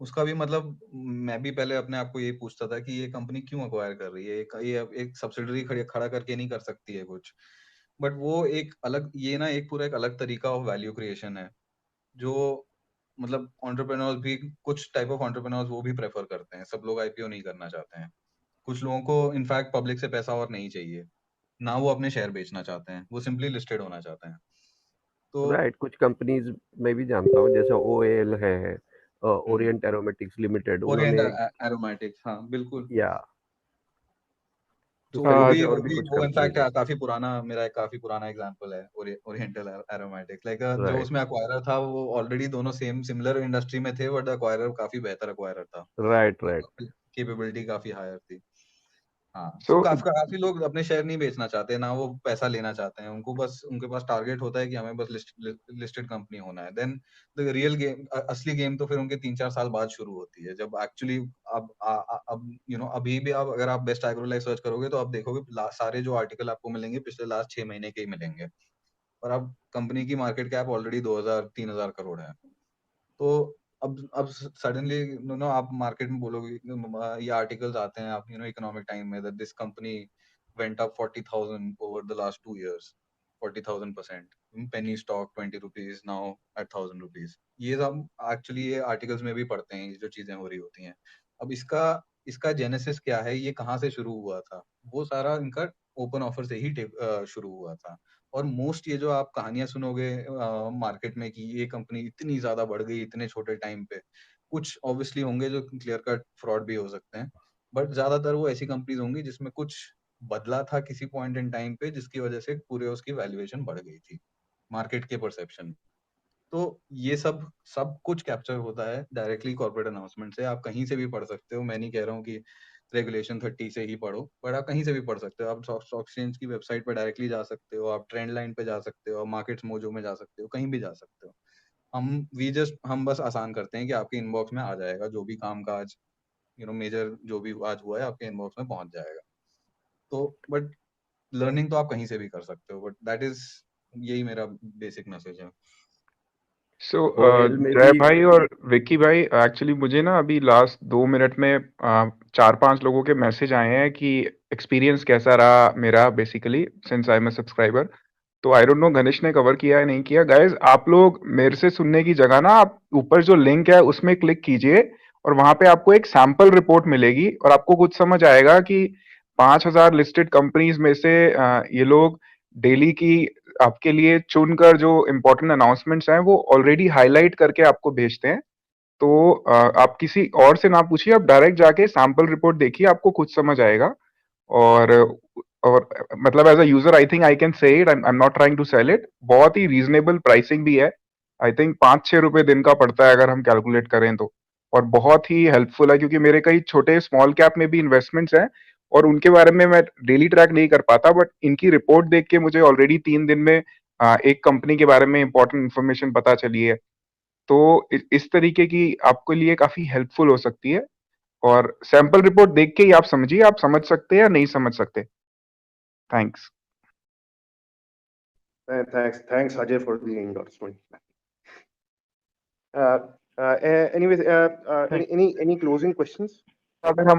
[SPEAKER 3] उसका भी मतलब, मैं भी पहले अपने आप को यही पूछता था कि ये कंपनी क्यों अक्वायर कर रही है, एक सब्सिडरी खड़ा करके नहीं कर सकती है कुछ। बट वो एक अलग, ये ना एक पूरा एक अलग तरीका ऑफ वैल्यू क्रिएशन है जो मतलब एंटरप्रेन्योर्स भी, कुछ टाइप ऑफ एंटरप्रेन्योर्स वो भी प्रेफर करते हैं। सब लोग आईपीओ नहीं करना चाहते हैं। कुछ लोगों को इनफैक्ट पब्लिक से पैसा और नहीं चाहिए, ना वो अपने शेयर बेचना चाहते हैं, वो सिंपली लिस्टेड होना चाहते हैं। तो
[SPEAKER 8] राइट, कुछ कंपनीज मैं भी जानता हूँ जैसे ओएल है,
[SPEAKER 3] हम्म,
[SPEAKER 8] ओरिएंट एरोमेटिक्स लिमिटेड,
[SPEAKER 3] ओरिएंट
[SPEAKER 8] उन्होंने
[SPEAKER 3] एरोमेटिक्स, हाँ बिल्कुल।
[SPEAKER 8] या
[SPEAKER 3] तो
[SPEAKER 8] दूसरा ये कि और भी
[SPEAKER 3] भी
[SPEAKER 8] कुछ
[SPEAKER 3] वो
[SPEAKER 8] कंपनीज
[SPEAKER 3] इनफैक्ट
[SPEAKER 8] है।
[SPEAKER 3] काफी पुराना, मेरा एक काफी पुराना एग्जांपल है ओरिएंटल एरोमेटिक्स। लाइक जो
[SPEAKER 8] राइट
[SPEAKER 3] उसमें एक्वायरर था वो ऑलरेडी दोनों सेम सिमिलर इंडस्ट्री में थे, बट एक्वायरर काफी बेहतर एक्वायरर था,
[SPEAKER 8] राइट राइट
[SPEAKER 3] कैपेबिलिटी काफी हायर थी। हाँ, सो
[SPEAKER 11] सो
[SPEAKER 3] काफी लोग अपने शेयर नहीं बेचना चाहते, ना वो पैसा लेना चाहते हैं। उनको बस, उनके पास टारगेट होता है कि हमें बस लिस्टेड कंपनी होना है। देन द रियल गेम, असली गेम तो फिर उनके 3-4 साल बाद शुरू होती है, जब एक्चुअली अब अभी भी आप अगर आप बेस्ट एग्रो लाइफ सर्च करोगे तो आप देखोगे सारे जो आर्टिकल आपको मिलेंगे पिछले लास्ट 6 महीने के ही मिलेंगे। और अब कंपनी की मार्केट कैप ऑलरेडी 2000-3000 करोड़ है। तो अब सडनली आप मार्केट में बोलोगे, ये आर्टिकल्स आते हैं आप इकोनॉमिक टाइम में, that this company went up 40,000 over the last 2 years, 40,000%, penny stock 20 rupees now at 1,000 rupees. ये सब एक्चुअली ये आर्टिकल्स में भी पढ़ते हैं, ये जो चीजें हो रही होती हैं। अब इसका इसका जेनेसिस क्या है, ये कहाँ से शुरू हुआ था? वो सारा इनका ओपन ऑफर से ही शुरू हुआ था। और मोस्ट ये जो आप कहानियां सुनोगे मार्केट में कि ये कंपनी इतनी ज्यादा बढ़ गई इतने छोटे टाइम पे, कुछ ऑब्वियसली होंगे जो क्लियर कट फ्रॉड भी हो सकते हैं, बट ज्यादातर वो ऐसी कंपनीज होंगी जिसमें कुछ बदला था किसी पॉइंट इन टाइम पे, जिसकी वजह से पूरे उसकी वैल्यूएशन बढ़ गई थी मार्केट के परसेप्शन। तो ये सब सब कुछ कैप्चर होता है डायरेक्टली कॉर्पोरेट अनाउंसमेंट से। आप कहीं से भी पढ़ सकते हो, मैं नहीं कह रहा हूँ कि रेगुलेशन 30 से ही पढ़ो, बट आप कहीं से भी पढ़ सकते हो। आप स्टॉक एक्सचेंज की वेबसाइट पर डायरेक्टली जा सकते हो, आप ट्रेंड लाइन पे जा सकते हो, मार्केट्स मोजो में जा सकते हो, कहीं भी जा सकते हो। हम बस आसान करते हैं कि आपके इनबॉक्स में आ जाएगा जो भी काम काज, मेजर जो भी आज हुआ है आपके इनबॉक्स में पहुंच जाएगा। तो बट लर्निंग तो आप कहीं से भी कर सकते हो, बट दैट इज, यही मेरा बेसिक मैसेज है।
[SPEAKER 11] सो
[SPEAKER 8] ओएल में
[SPEAKER 11] जय
[SPEAKER 8] भी
[SPEAKER 11] भाई और विक्की भाई, एक्चुअली मुझे ना अभी लास्ट 2 मिनट में 4-5 लोगों के मैसेज आए हैं कि एक्सपीरियंस कैसा रहा मेरा basically since I am a subscriber. तो आई डोंट नो गणेश ने कवर किया है नहीं किया। गाइज आप लोग मेरे से सुनने की जगह ना आप ऊपर जो लिंक है उसमें क्लिक कीजिए और वहां पे आपको एक सैंपल रिपोर्ट मिलेगी और आपको कुछ समझ आएगा कि 5000 लिस्टेड कंपनीज में से ये लोग डेली की आपके लिए चुनकर जो इम्पोर्टेंट अनाउंसमेंट्स हैं वो ऑलरेडी हाईलाइट करके आपको भेजते हैं। तो आप किसी और से ना पूछिए, आप डायरेक्ट जाके सैंपल रिपोर्ट देखिए, आपको खुद समझ आएगा। और और मतलब as a user I think I can say it, I am not trying to sell it, बहुत ही रीजनेबल प्राइसिंग भी है। आई थिंक 5-6 रुपए दिन का पड़ता है अगर हम कैलकुलेट करें तो। और बहुत ही हेल्पफुल है क्योंकि मेरे कई छोटे स्मॉल कैप में भी इन्वेस्टमेंट्स हैं और उनके बारे में मैं डेली ट्रैक नहीं कर पाता, बट इनकी रिपोर्ट देख के मुझे ऑलरेडी 3 दिन में एक कंपनी के बारे में इंपॉर्टेंट इन्फॉर्मेशन पता चली है। तो इस तरीके की आपके लिए काफी हेल्पफुल हो सकती है। और सैंपल रिपोर्ट देख के ही आप समझिए, आप समझ सकते हैं या नहीं समझ सकते। Thanks.
[SPEAKER 1] Thanks Ajay for the endorsement. Anyways, any closing questions?
[SPEAKER 11] अगर हम